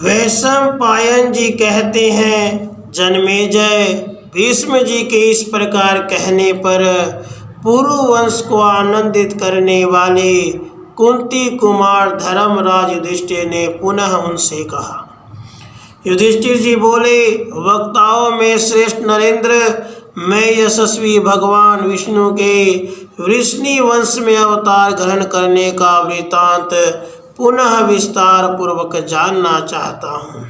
वैशंपायन जी कहते हैं, जन्मेजय, भीष्म जी के इस प्रकार कहने पर पुरु वंश को आनंदित करने वाले कुंती कुमार धर्मराज युधिष्ठिर ने पुनः उनसे कहा। युधिष्ठिर जी बोले, वक्ताओं में श्रेष्ठ नरेंद्र, मैं यशस्वी भगवान विष्णु के वृष्णि वंश में अवतार ग्रहण करने का वृतांत पुनः विस्तार पूर्वक जानना चाहता हूँ।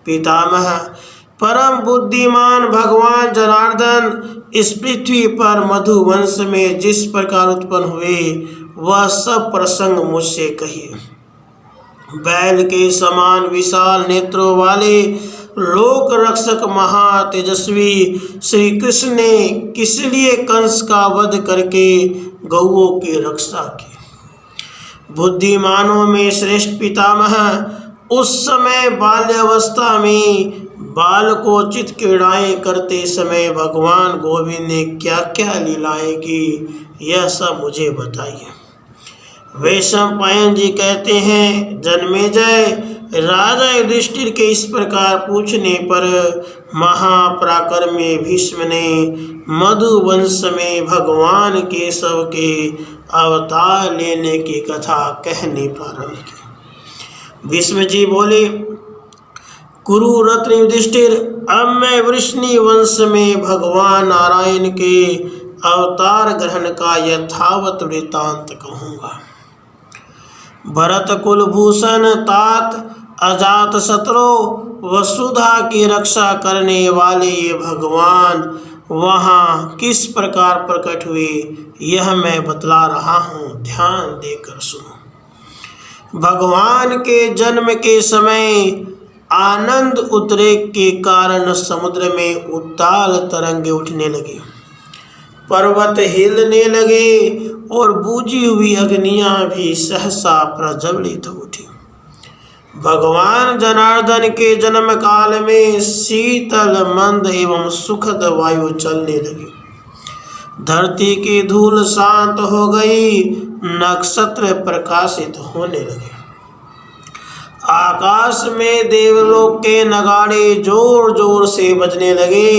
पितामह, परम बुद्धिमान भगवान जनार्दन इस पृथ्वी पर मधु वंश में जिस प्रकार उत्पन्न हुए वह सब प्रसंग मुझसे कहिए। बैल के समान विशाल नेत्रों वाले लोक रक्षक महातेजस्वी श्री कृष्ण ने किस लिए कंस का वध करके गौओं की रक्षा की। बुद्धिमानों में श्रेष्ठ पितामह, उस समय बाल्यावस्था में बालकोचित क्रीड़ाएं करते समय भगवान गोविंद ने क्या क्या लीलाएं की, यह सब मुझे बताइए। वैशंपायन जी कहते हैं, जन्मेजय, राजा युधिष्ठिर के इस प्रकार पूछने पर महापराक्रमी भीष्म ने मधुवंश में भगवान केशव के अवतार लेने की कथा कहने प्रारंभ की। भीष्म जी बोले, कुरु रत्न युधिष्ठिर, अब मैं वृष्णि वंश में भगवान नारायण के अवतार ग्रहण का यथावत वृतांत कहूँगा। भरत कुलभूषण तात अजात शत्रु वसुधा की रक्षा करने वाले ये भगवान वहाँ किस प्रकार प्रकट हुए, यह मैं बतला रहा हूँ, ध्यान देकर सुनो। भगवान के जन्म के समय आनंद उद्रेक के कारण समुद्र में उताल तरंगे उठने लगे, पर्वत हिलने लगे और बूझी हुई अग्नियां भी सहसा प्रज्वलित उठी। भगवान जनार्दन के जन्म काल में शीतल मंद एवं सुखद वायु चलने लगी, धरती की धूल शांत हो गई, नक्षत्र प्रकाशित होने लगे, आकाश में देवलोक के नगाड़े जोर जोर से बजने लगे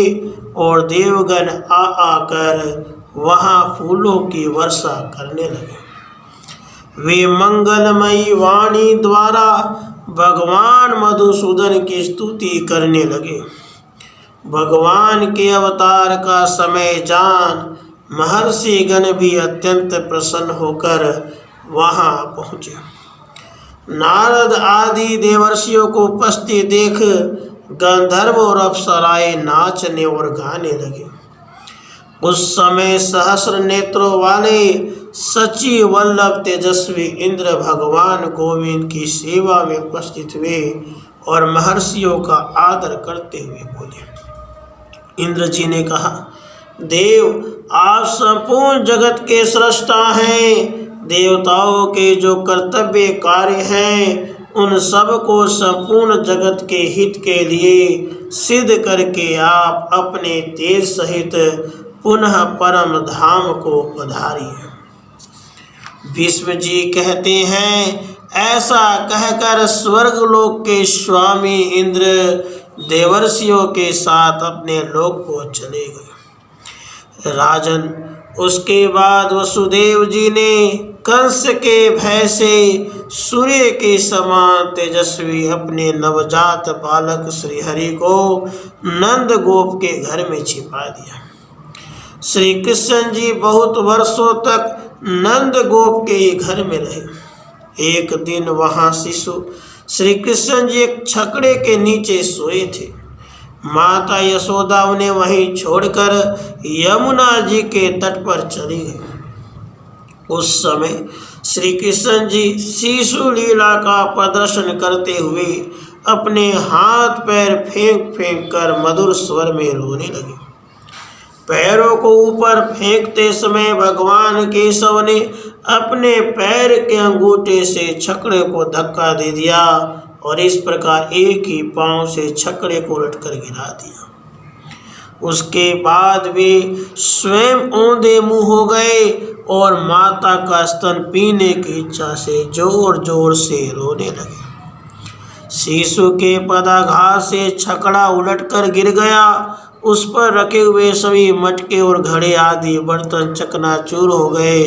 और देवगण आ आकर वहाँ फूलों की वर्षा करने लगे। वे मंगलमयी वाणी द्वारा भगवान मधुसूदन की स्तुति करने लगे। भगवान के अवतार का समय जान महर्षि गण भी अत्यंत प्रसन्न होकर वहाँ पहुँचे। नारद आदि देवर्षियों को उपस्थित देख गंधर्व और अप्सराएं नाचने और गाने लगे। उस समय सहस्र नेत्रों वाले सची वल्लभ तेजस्वी इंद्र भगवान गोविंद की सेवा में उपस्थित हुए और महर्षियों का आदर करते हुए बोले। इंद्र जी ने कहा, देव, आप संपूर्ण जगत के सृष्टा हैं। देवताओं के जो कर्तव्य कार्य हैं उन सब को संपूर्ण जगत के हित के लिए सिद्ध करके आप अपने तेज सहित पुनः परम धाम को पधारिए। भीष्म जी कहते हैं, ऐसा कहकर स्वर्गलोक के स्वामी इंद्र देवर्षियों के साथ अपने लोक को चले गए। राजन, उसके बाद वसुदेव जी ने कंस के भय से सूर्य के समान तेजस्वी अपने नवजात बालक श्रीहरि को नंद गोप के घर में छिपा दिया। श्री कृष्ण जी बहुत वर्षों तक नंद गोप के घर में रहे। एक दिन वहाँ शिशु श्री कृष्ण जी एक छकड़े के नीचे सोए थे। माता यशोदा उन्हें वहीं छोड़कर यमुना जी के तट पर चली गई। उस समय श्री कृष्ण जी शिशु लीला का प्रदर्शन करते हुए अपने हाथ पैर फेंक फेंक कर मधुर स्वर में रोने लगे। पैरों को ऊपर फेंकते समय भगवान केशव ने अपने पैर के अंगूठे से छकड़े को धक्का दे दिया और इस प्रकार एक ही पांव से छकड़े को उलटकर गिरा दिया। उसके बाद वे स्वयं औंधे मुंह हो गए और माता का स्तन पीने की इच्छा से जोर जोर से रोने लगे। शिशु के पदाघात से छकड़ा उलटकर गिर गया। उस पर रखे हुए सभी मटके और घड़े आदि बर्तन चकनाचूर हो गए।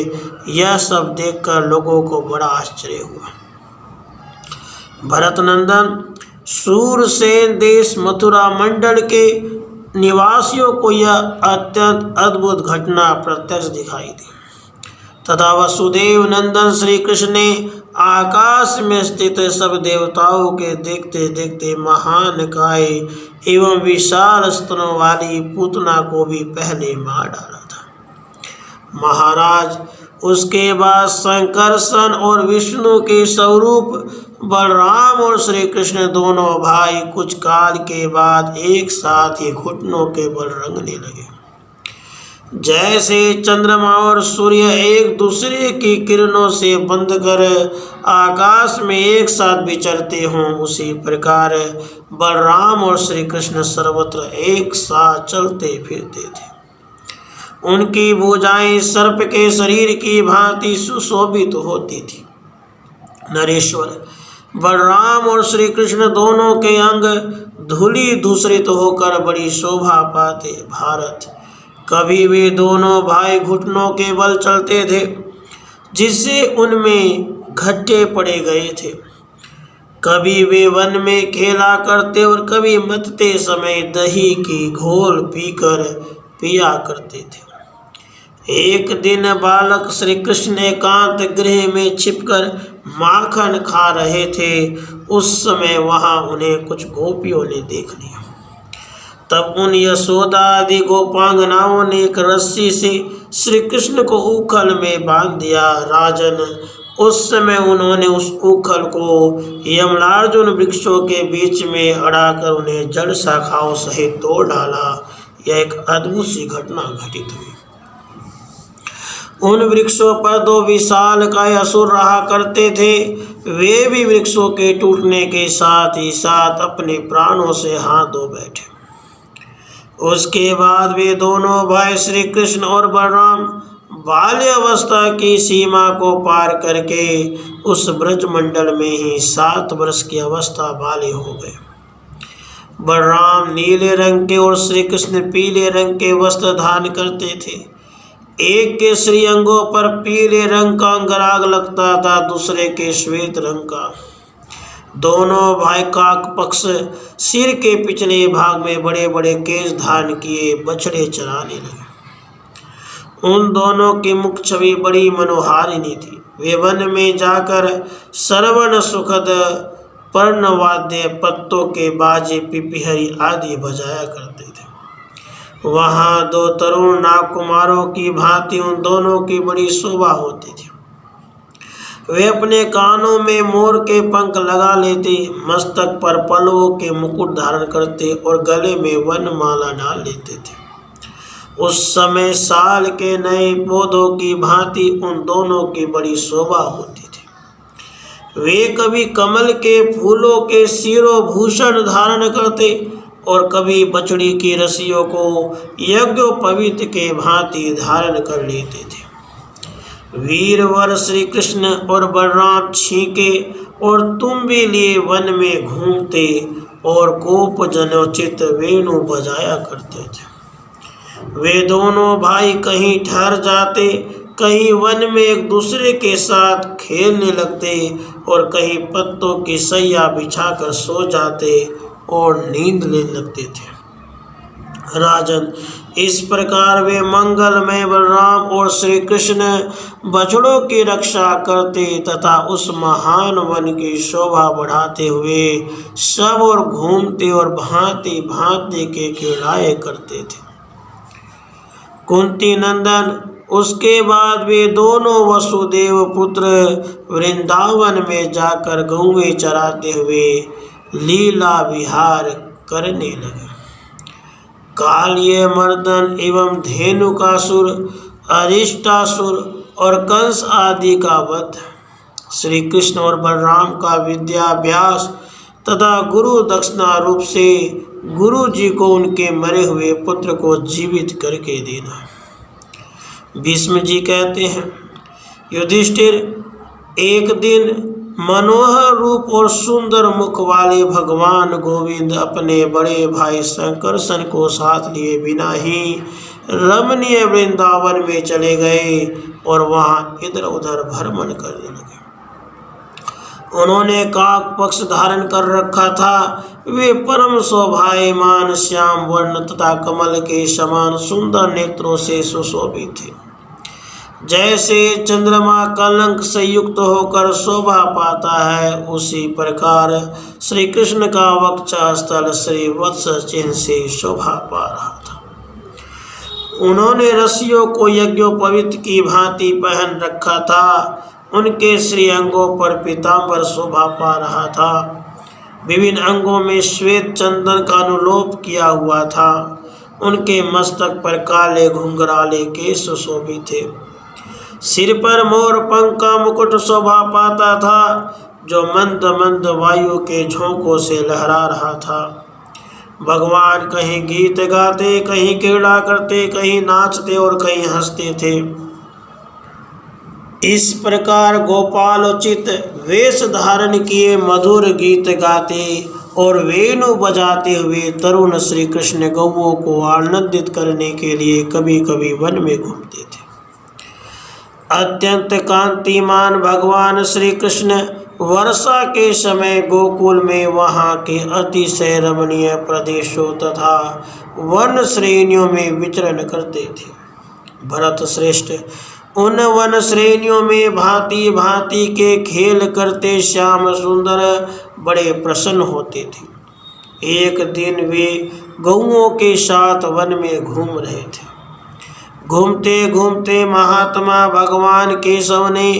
यह सब देखकर लोगों को बड़ा आश्चर्य हुआ। भरतनंदन सूरसेन देश मथुरा मंडल के निवासियों को यह अत्यंत अद्भुत घटना प्रत्यक्ष दिखाई दी तथा वसुदेव नंदन श्री कृष्ण ने आकाश में स्थित सब देवताओं के देखते देखते महान काय एवं विशाल स्तनों वाली पूतना को भी पहले मार डाला था। महाराज, उसके बाद संकर्षण और विष्णु के स्वरूप बलराम और श्री कृष्ण दोनों भाई कुछ काल के बाद एक साथ ही घुटनों के बल रंगने लगे। जैसे चंद्रमा और सूर्य एक दूसरे की किरणों से बंध कर आकाश में एक साथ विचरते हों, उसी प्रकार बलराम और श्री कृष्ण सर्वत्र एक साथ चलते फिरते थे। उनकी भुजाएं सर्प के शरीर की भांति सुशोभित होती थी। नरेश्वर, बलराम और श्री कृष्ण दोनों के अंग धूलि धूसरित होकर बड़ी शोभा पाते। भारत, कभी वे दोनों भाई घुटनों के बल चलते थे, जिससे उनमें घट्टे पड़े गए थे। कभी वे वन में खेला करते और कभी मतते समय दही की घोल पीकर पिया करते थे। एक दिन बालक श्री कृष्ण एकांत गृह में छिपकर माखन खा रहे थे। उस समय वहां उन्हें कुछ गोपियों ने देख लिया। तब उन यशोदा आदि गोपांगनाओं ने एक रस्सी से श्री कृष्ण को उखल में बांध दिया। राजन, उस समय उन्होंने उस उखल को यमलार्जुन वृक्षों के बीच में अड़ाकर उन्हें जड़ शाखाओं सहित तोड़ डाला। यह एक अद्भुत सी घटना घटित हुई। उन वृक्षों पर दो विशालकाय असुर रहा करते थे। वे भी वृक्षों के टूटने के साथ ही साथ अपने प्राणों से हाथ धो बैठे। उसके बाद वे दोनों भाई श्री कृष्ण और बलराम बाल्य अवस्था की सीमा को पार करके उस ब्रजमंडल में ही 7 वर्ष की अवस्था वाले हो गए। बलराम नीले रंग के और श्री कृष्ण पीले रंग के वस्त्र धारण करते थे। एक के श्री अंगों पर पीले रंग का अंगराग लगता था, दूसरे के श्वेत रंग का। दोनों भाई काक पक्ष सिर के पिछले भाग में बड़े बड़े केश धारण किए बछड़े चराने लगे। उन दोनों की मुख छवि बड़ी मनोहारिणी थी। वे वन में जाकर श्रवण सुखद पर्णवाद्य, पत्तों के बाजे, पिपीहरी आदि बजाया करते थे। वहाँ 2 तरुण नागकुमारों की भांति उन दोनों की बड़ी शोभा होती थी। वे अपने कानों में मोर के पंख लगा लेते, मस्तक पर पल्लवों के मुकुट धारण करते और गले में वनमाला डाल लेते थे। उस समय साल के नए पौधों की भांति उन दोनों की बड़ी शोभा होती थी। वे कभी कमल के फूलों के शिरोभूषण धारण करते और कभी बछड़ी की रस्सियों को यज्ञोपवीत के भांति धारण कर लेते थे। वीरवर श्री कृष्ण और बलराम छींके और तुम्बी लिए वन में घूमते और गोप जनोचित वेणु बजाया करते थे। वे दोनों भाई कहीं ठहर जाते, कहीं वन में एक दूसरे के साथ खेलने लगते और कहीं पत्तों की सैया बिछाकर सो जाते और नींद लेने लगते थे। राजन, इस प्रकार वे मंगलमय बलराम और श्री कृष्ण बछड़ों की रक्षा करते तथा उस महान वन की शोभा बढ़ाते हुए सब और घूमते और भांति भांति के क्रीड़ाएं करते थे। कुंती नंदन, उसके बाद वे दोनों वसुदेव पुत्र वृंदावन में जाकर गौएं चराते हुए लीला विहार करने लगे। कालिय मर्दन एवं धेनुकासुर, अरिष्टासुर और कंस आदि का वध, श्री कृष्ण और बलराम का विद्याभ्यास तथा गुरु दक्षिणा रूप से गुरु जी को उनके मरे हुए पुत्र को जीवित करके देना। भीष्म जी कहते हैं, युधिष्ठिर, एक दिन मनोहर रूप और सुंदर मुख वाले भगवान गोविंद अपने बड़े भाई शंकरसन को साथ लिए बिना ही रमणीय वृंदावन में चले गए और वहाँ इधर उधर भ्रमण करने लगे। उन्होंने काक पक्ष धारण कर रखा था। वे परम शोभायमान श्याम वर्ण तथा कमल के समान सुंदर नेत्रों से सुशोभित थे। जैसे चंद्रमा कलंक से युक्त होकर शोभा पाता है, उसी प्रकार श्री कृष्ण का वक्षा स्थल श्री वत्स चिन्ह से शोभा पा रहा था। उन्होंने रस्सियों को यज्ञोपवीत की भांति पहन रखा था। उनके श्री अंगों पर पीतांबर शोभा पा रहा था। विभिन्न अंगों में श्वेत चंदन का अनुलोप किया हुआ था। उनके मस्तक पर काले घुंघराले केश सुशोभित थे। सिर पर मोर पंख का मुकुट शोभा पाता था, जो मंद मंद वायु के झोंकों से लहरा रहा था। भगवान कहीं गीत गाते, कहीं क्रीड़ा करते, कहीं नाचते और कहीं हंसते थे। इस प्रकार गोपालोचित वेश धारण किए मधुर गीत गाते और वेणु बजाते हुए तरुण श्री कृष्ण गौओं को आनंदित करने के लिए कभी कभी वन में घूमते थे। अत्यंत कांतिमान भगवान श्री कृष्ण वर्षा के समय गोकुल में वहाँ के अतिशय रमणीय प्रदेशों तथा वन श्रेणियों में विचरण करते थे। भरत श्रेष्ठ उन वन श्रेणियों में भांति भांति के खेल करते श्याम सुंदर बड़े प्रसन्न होते थे। एक दिन वे गौओं के साथ वन में घूम रहे थे। घूमते घूमते महात्मा भगवान केशव ने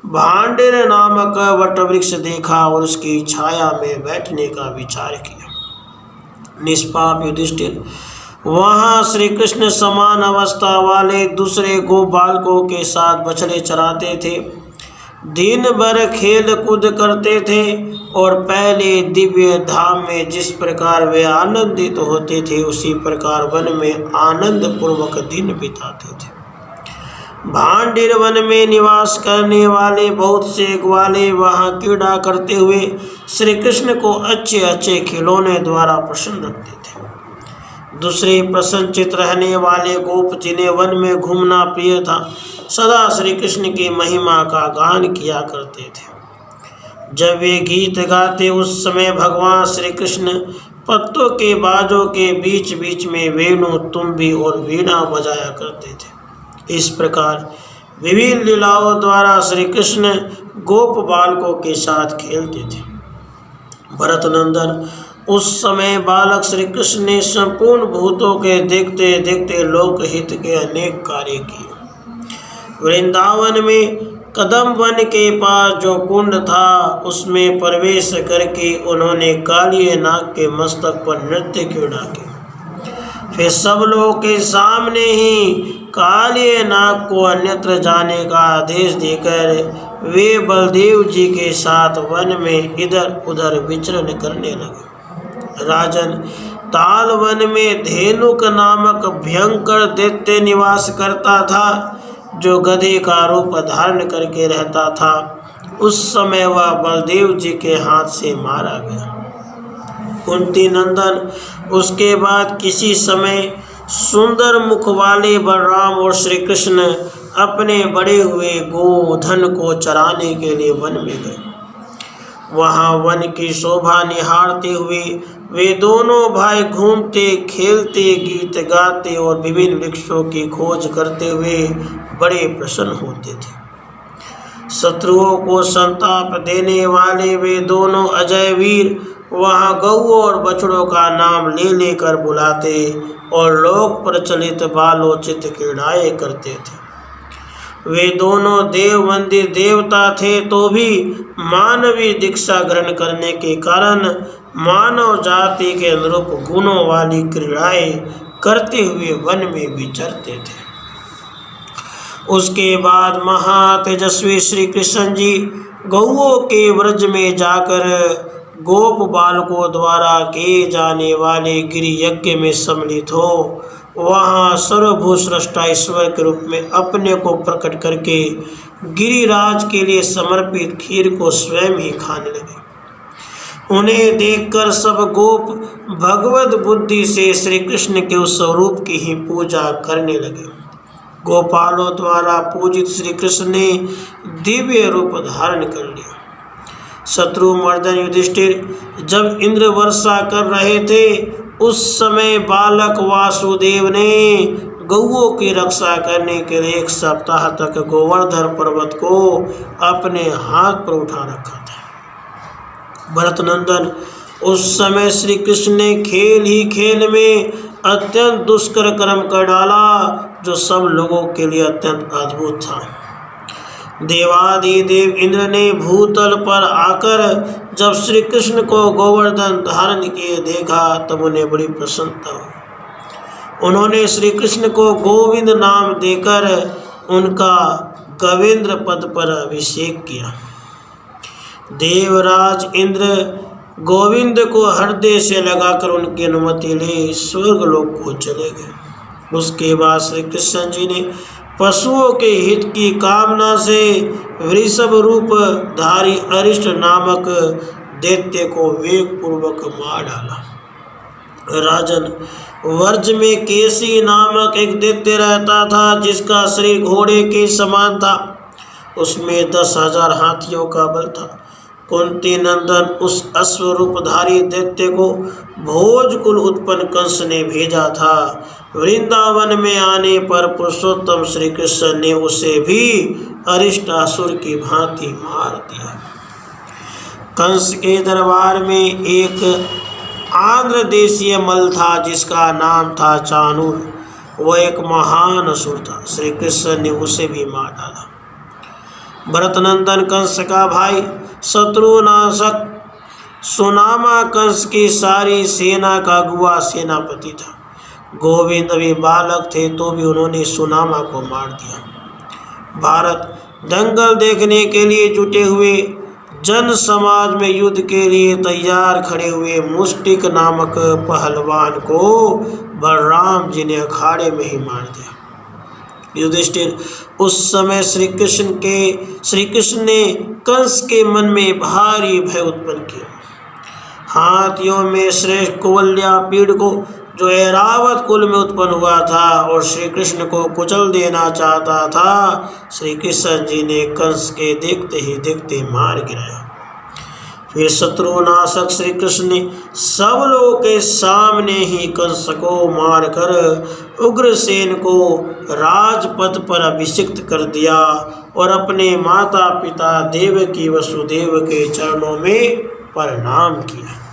भांडिर नामक वटवृक्ष देखा और उसकी छाया में बैठने का विचार किया। निष्पाप युधिष्ठिर वहाँ श्री कृष्ण समान अवस्था वाले दूसरे गो बालकों के साथ बछड़े चराते थे। दिन भर खेल कूद करते थे और पहले दिव्य धाम में जिस प्रकार वे आनंदित होते थे, उसी प्रकार वन में आनंद पूर्वक दिन बिताते थे। भांडिर वन में निवास करने वाले बहुत से ग्वाले वहाँ क्रीड़ा करते हुए श्री कृष्ण को अच्छे अच्छे खिलौने द्वारा प्रसन्न रखते थे। दूसरे प्रसन्नचित रहने वाले गोप, जिन्हें वन में घूमना प्रिय था, सदा श्री कृष्ण की महिमा का गान किया करते थे। जब वे गीत गाते उस समय भगवान श्री कृष्ण पत्तों के बाजों के बीच बीच में वेणु, तुम्बी और वीणा बजाया करते थे। इस प्रकार विभिन्न लीलाओं द्वारा श्री कृष्ण गोप बालकों के साथ खेलते थे। भरत नंदन उस समय बालक श्री कृष्ण ने संपूर्ण भूतों के देखते देखते लोकहित के अनेक कार्य किए। वृंदावन में कदम वन के पास जो कुंड था, उसमें प्रवेश करके उन्होंने कालिए नाग के मस्तक पर नृत्य क्रीड़ा की। फिर सब लोगों के सामने ही कालिए नाग को अन्यत्र जाने का आदेश देकर वे बलदेव जी के साथ वन में इधर उधर विचरण करने लगे। राजन, ताल वन में धेनुक नामक भयंकर दैत्य निवास करता था, जो गधे का रूप धारण करके रहता था। उस समय वह बलदेव जी के हाथ से मारा गया। कुंती नंदन उसके बाद किसी समय सुंदर मुख वाले बलराम और श्री कृष्ण अपने बड़े हुए गोधन को चराने के लिए वन में गए। वहाँ वन की शोभा निहारते हुए वे दोनों भाई घूमते खेलते, गीत गाते और विभिन्न वृक्षों की खोज करते हुए बड़े प्रसन्न होते थे। शत्रुओं को संताप देने वाले वे दोनों अजय वीर वहाँ गौओं और बछड़ों का नाम ले लेकर बुलाते और लोक प्रचलित बालोचित क्रीड़ाएं करते थे। वे दोनों देव मंदिर देवता थे, तो भी मानवीय दीक्षा ग्रहण करने के कारण मानव जाति के अनुरूप गुणों वाली क्रीड़ाएं करते हुए वन में विचरते थे। उसके बाद महातेजस्वी श्री कृष्ण जी गौओं के व्रज में जाकर गोप बालकों द्वारा किए जाने वाले गिरि यज्ञ में सम्मिलित हो वहाँ सर्वभूत स्रष्टा ईश्वर के रूप में अपने को प्रकट करके गिरिराज के लिए समर्पित खीर को स्वयं ही खाने लगे। उन्हें देखकर सब गोप भगवत बुद्धि से श्री कृष्ण के उस स्वरूप की ही पूजा करने लगे। गोपालों द्वारा पूजित श्री कृष्ण ने दिव्य रूप धारण कर लिया। शत्रुमर्दन युधिष्ठिर जब इंद्र वर्षा कर रहे थे, उस समय बालक वासुदेव ने गौओं की रक्षा करने के लिए 1 सप्ताह तक गोवर्धन पर्वत को अपने हाथ पर उठा रखा था। भरत नंदन उस समय श्री कृष्ण ने खेल ही खेल में अत्यंत दुष्कर कर्म कर डाला, जो सब लोगों के लिए अत्यंत अद्भुत था। देवादिदेव इंद्र ने भूतल पर आकर जब श्री कृष्ण को गोवर्धन धारण किए देखा, तब उन्हें बड़ी प्रसन्नता हुई। उन्होंने श्री कृष्ण को गोविंद नाम देकर उनका गवेंद्र पद पर अभिषेक किया। देवराज इंद्र गोविंद को हृदय से लगाकर उनकी अनुमति ले स्वर्ग लोक को चले गए। उसके बाद श्री कृष्ण जी ने पशुओं के हित की कामना से वृषभ रूप धारी अरिष्ट नामक दैत्य को वेग पूर्वक मार डाला। राजन, वर्ज में केसी नामक एक दैत्य रहता था, जिसका शरीर घोड़े के समान था। उसमें 10,000 हाथियों का बल था। कुंती नंदन उस अश्वरूपधारी दैत्य को भोजकुल उत्पन्न कंस ने भेजा था। वृंदावन में आने पर पुरुषोत्तम श्री कृष्ण ने उसे भी अरिष्टासुर की भांति मार दिया। कंस के दरबार में एक आंध्र देशीय मल था, जिसका नाम था चाणूर। वह एक महान असुर था। श्री कृष्ण ने उसे भी मार डाला। भरतनंदन कंस का भाई शत्रुनाशक सुनामा कंस की सारी सेना का अगुआ सेनापति था। गोविंद अभी बालक थे तो भी उन्होंने सुनामा को मार दिया। भारत दंगल देखने के लिए जुटे हुए जन समाज में युद्ध के लिए तैयार खड़े हुए मुष्टिक नामक पहलवान को बलराम जी ने अखाड़े में ही मार दिया। युधिष्ठिर उस समय श्री कृष्ण ने कंस के मन में भारी भय उत्पन्न किया। हाथियों में श्रेष्ठ कुवल्या पीड़ को जो ऐरावत कुल में उत्पन्न हुआ था और श्री कृष्ण को कुचल देना चाहता था, श्री कृष्ण जी ने कंस के देखते ही देखते मार गिराया। फिर शत्रुनाशक श्री कृष्ण ने सब लोगों के सामने ही कंस को मारकर उग्रसेन को राजपद पर अभिषिक्त कर दिया और अपने माता पिता देवकी वसुदेव के चरणों में प्रणाम किया।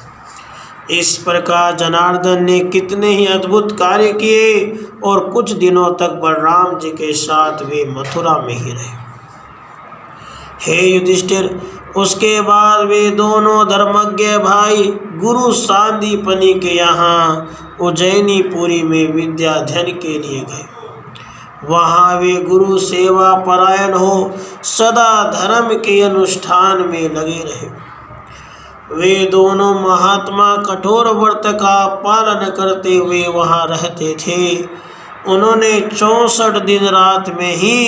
इस प्रकार जनार्दन ने कितने ही अद्भुत कार्य किए और कुछ दिनों तक बलराम जी के साथ वे मथुरा में ही रहे। हे युधिष्ठिर, उसके बाद वे दोनों धर्मज्ञ भाई गुरु सांदीपनि के यहाँ उज्जैनीपुरी में विद्या अध्ययन के लिए गए। वहाँ वे गुरु सेवा परायण हो सदा धर्म के अनुष्ठान में लगे रहे। वे दोनों महात्मा कठोर व्रत का पालन करते हुए वहाँ रहते थे। उन्होंने 64 दिन रात में ही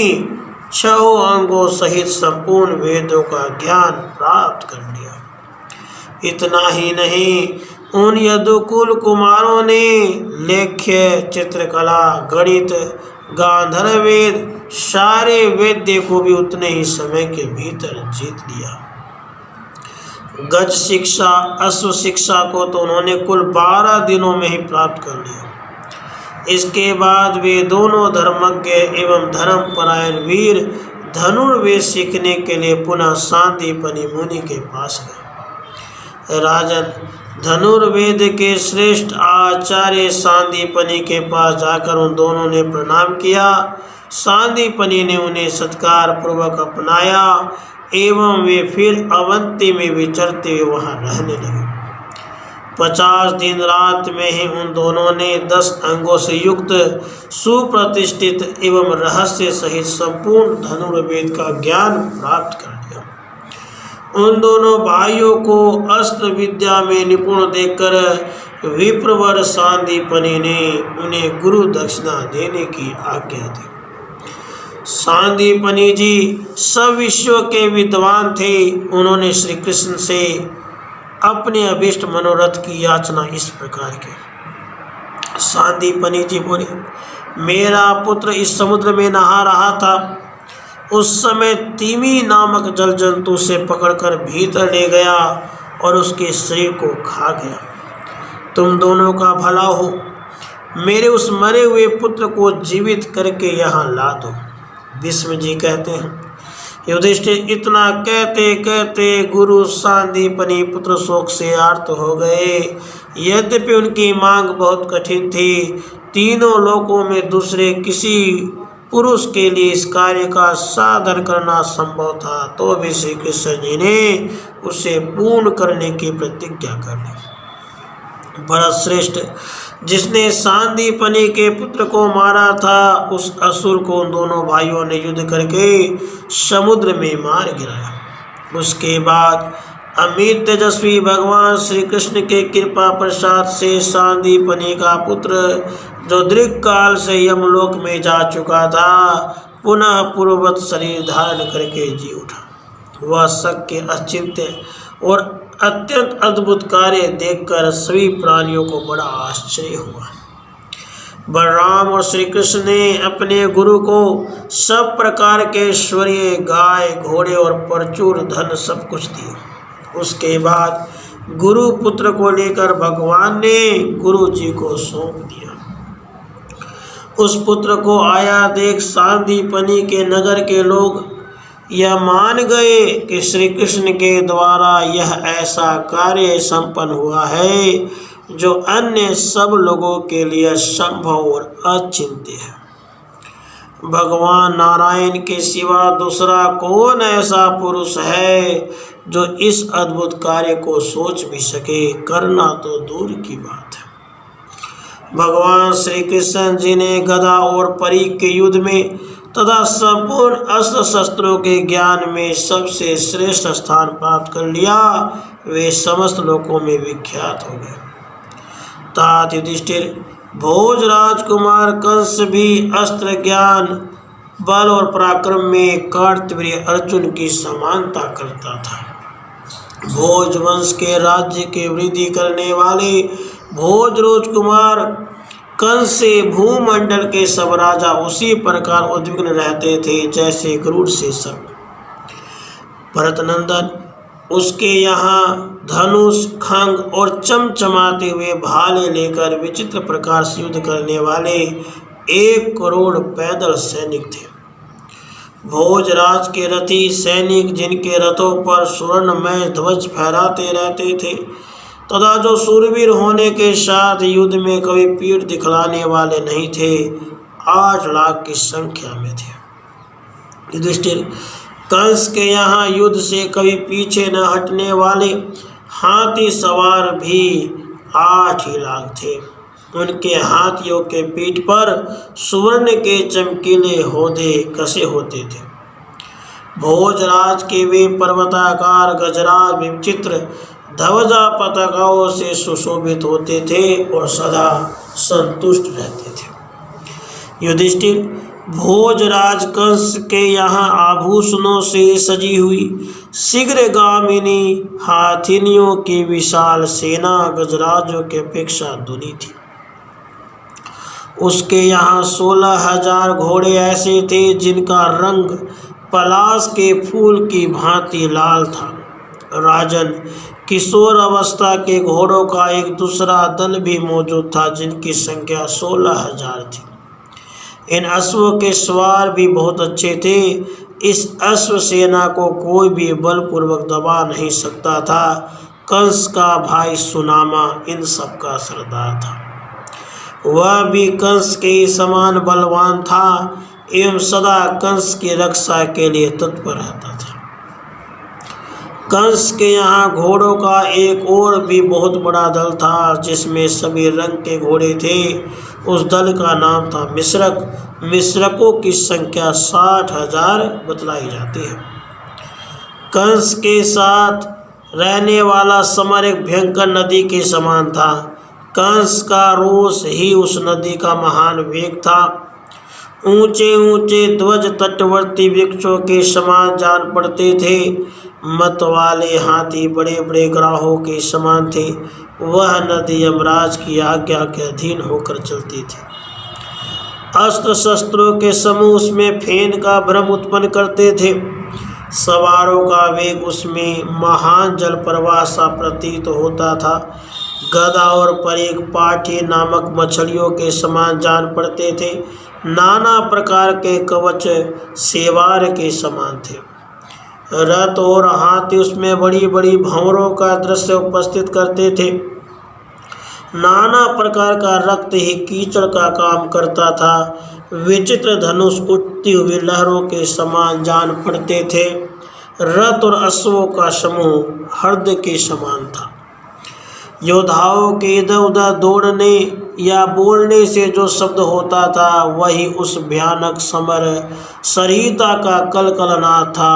6 अंगों सहित संपूर्ण वेदों का ज्ञान प्राप्त कर लिया। इतना ही नहीं, उन यदुकुल कुमारों ने लेख्य, चित्रकला, गणित, गांधर्व वेद सारे वेद्य को भी उतने ही समय के भीतर जीत लिया। गज शिक्षा, अश्व शिक्षा को तो उन्होंने कुल 12 दिनों में ही प्राप्त कर लिया। इसके बाद वे दोनों धर्मज्ञ एवं धर्मपरायण वीर धनुर्वेद सीखने के लिए पुनः सांदीपनि मुनि के पास गए। राजन, धनुर्वेद के श्रेष्ठ आचार्य सांदीपनि के पास जाकर उन दोनों ने प्रणाम किया। सांदीपनि ने उन्हें सत्कार पूर्वक अपनाया एवं वे फिर अवंती में विचरते हुए वहाँ रहने लगे। 50 दिन रात में ही उन दोनों ने 10 अंगों से युक्त सुप्रतिष्ठित एवं रहस्य सहित संपूर्ण धनुर्वेद का ज्ञान प्राप्त कर लिया। उन दोनों भाइयों को अस्त्र विद्या में निपुण देखकर विप्रवर सांदीपनि ने उन्हें गुरु दक्षिणा देने की आज्ञा दी। सांदीपनि जी सब विषयों के विद्वान थे। उन्होंने श्री कृष्ण से अपने अभिष्ट मनोरथ की याचना इस प्रकार की। सांदीपनि जी बोले, मेरा पुत्र इस समुद्र में नहा रहा था, उस समय तिमी नामक जल जंतु से पकड़कर भीतर ले गया और उसके शरीर को खा गया। तुम दोनों का भला हो, मेरे उस मरे हुए पुत्र को जीवित करके यहाँ ला दो। भीष्म जी कहते हैं, युधिष्ठिर इतना कहते कहते गुरु सांदीपनि पुत्र शोक से आर्त हो गए। यद्यपि उनकी मांग बहुत कठिन थी, तीनों लोकों में दूसरे किसी पुरुष के लिए इस कार्य का साधन करना संभव था, तो भी श्री कृष्ण जी ने उसे पूर्ण करने की प्रतिज्ञा कर ली। भरत श्रेष्ठ जिसने सांदीपनि के पुत्र को मारा था, उस असुर को दोनों भाइयों ने युद्ध करके समुद्र में मार गिराया। उसके बाद अमित तेजस्वी भगवान श्री कृष्ण के कृपा प्रसाद से सांदीपनि का पुत्र, जो दीर्घ काल से यमलोक में जा चुका था, पुनः पूर्ववत शरीर धारण करके जी उठा। वह शक्य अचिंत्य और अत्यंत अद्भुत कार्य देखकर सभी प्राणियों को बड़ा आश्चर्य हुआ। बलराम और श्री कृष्ण ने अपने गुरु को सब प्रकार के ऐश्वर्य, गाय, घोड़े और प्रचुर धन सब कुछ दिए। उसके बाद गुरु पुत्र को लेकर भगवान ने गुरु जी को सौंप दिया। उस पुत्र को आया देख सांदीपनि के नगर के लोग यह मान गए कि श्री कृष्ण के द्वारा यह ऐसा कार्य संपन्न हुआ है जो अन्य सब लोगों के लिए संभव और अचिंत्य है। भगवान नारायण के सिवा दूसरा कौन ऐसा पुरुष है जो इस अद्भुत कार्य को सोच भी सके, करना तो दूर की बात है। भगवान श्री कृष्ण जी ने गदा और परीख के युद्ध में तथा संपूर्ण अस्त्र शस्त्रों के ज्ञान में सबसे श्रेष्ठ स्थान प्राप्त कर लिया। वे समस्त लोकों में विख्यात हो गए। तात युधिष्ठिर, भोज राजकुमार कंस भी अस्त्र ज्ञान, बल और पराक्रम में कार्तवीर्य अर्जुन की समानता करता था। भोज वंश के राज्य की वृद्धि करने वाले भोज राजकुमार कंस से भूमंडल के सब राजा उसी प्रकार उद्विग्न रहते थे जैसे गरुड़ से सर्प। भरतनंदन उसके यहाँ धनुष, खंग और चमचमाते हुए भाले लेकर विचित्र प्रकार से युद्ध करने वाले 1 करोड़ पैदल सैनिक थे। भोजराज के रथी सैनिक जिनके रथों पर सुवर्णमय ध्वज फहराते रहते थे तथा जो सूरवीर होने के साथ युद्ध में कभी पीठ दिखलाने वाले नहीं थे, 8 लाख की संख्या में थे। युधिष्ठिर, कंस के यहाँ युद्ध से कभी पीछे न हटने वाले हाथी सवार भी 8 ही लाख थे। उनके हाथियों के पीठ पर सुवर्ण के चमकीले होदे कसे होते थे। भोजराज के वे पर्वताकार गजराज विचित्र ध्वजा पताकाओं से सुशोभित होते थे और सदा संतुष्ट रहते थे। युधिष्ठिर, भोजराज कंस के यहाँ आभूषणों से सजी हुई शीघ्रगामिनी हाथिनियों की विशाल सेना गजराजों की अपेक्षा दुनी थी। उसके यहाँ 16,000 घोड़े ऐसे थे जिनका रंग पलाश के फूल की भांति लाल था। राजन, किशोर अवस्था के घोड़ों का एक दूसरा दल भी मौजूद था जिनकी संख्या 16,000 थी। इन अश्वों के सवार भी बहुत अच्छे थे। इस अश्व सेना को कोई भी बलपूर्वक दबा नहीं सकता था। कंस का भाई सुनामा इन सब का सरदार था। वह भी कंस के समान बलवान था एवं सदा कंस की रक्षा के लिए तत्पर रहता था। कंस के यहाँ घोड़ों का एक और भी बहुत बड़ा दल था जिसमें सभी रंग के घोड़े थे। उस दल का नाम था मिश्रक। मिश्रकों की संख्या 60,000 बतलाई जाती है। कंस के साथ रहने वाला समर एक भयंकर नदी के समान था। कंस का रोष ही उस नदी का महान वेग था। ऊंचे ऊंचे ध्वज तटवर्ती वृक्षों के समान जान पड़ते थे। मत वाले हाथी बड़े बड़े ग्राहों के समान थे। वह नदी यमराज की आज्ञा के अधीन होकर चलती थी। अस्त्र शस्त्रों के समूह उसमें फेन का भ्रम उत्पन्न करते थे। सवारों का वेग उसमें महान जल प्रवाह सा प्रतीत होता था। गदा और परीख पाठी नामक मछलियों के समान जान पड़ते थे। नाना प्रकार के कवच सेवार के समान थे। रथ और हाथी उसमें बड़ी बड़ी भंवरों का दृश्य उपस्थित करते थे। नाना प्रकार का रक्त ही कीचड़ का काम करता था। विचित्र धनुष उठती हुई लहरों के समान जान पड़ते थे। रथ और अश्वों का समूह हृदय के समान था। योद्धाओं के इधर उधर दौड़ने या बोलने से जो शब्द होता था वही उस भयानक समर सरिता का कलकलनाद था।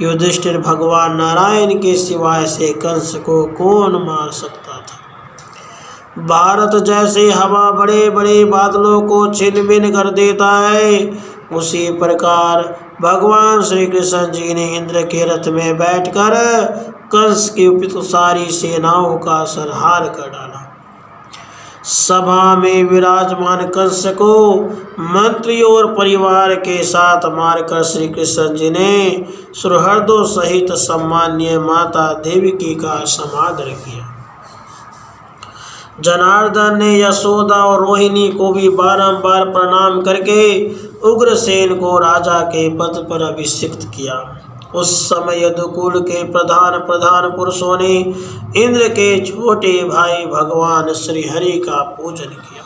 युधिष्ठिर भगवान नारायण के सिवाय से कंस को कौन मार सकता था। भारत जैसे हवा बड़े बड़े बादलों को छिन भिन कर देता है, उसी प्रकार भगवान श्री कृष्ण जी ने इंद्र के रथ में बैठकर कंस की उपयुक्त सारी सेनाओं का संहार कर डाला। सभा में विराजमान कंस को मंत्रियों और परिवार के साथ मारकर श्री कृष्ण जी ने सुहृदों सहित सम्मान्य माता देवकी का समादर किया। जनार्दन ने यशोदा और रोहिणी को भी बारंबार प्रणाम करके उग्रसेन को राजा के पद पर अभिषिक्त किया। उस समय यदुकुल के प्रधान प्रधान पुरुषों ने इंद्र के छोटे भाई भगवान श्री हरि का पूजन किया।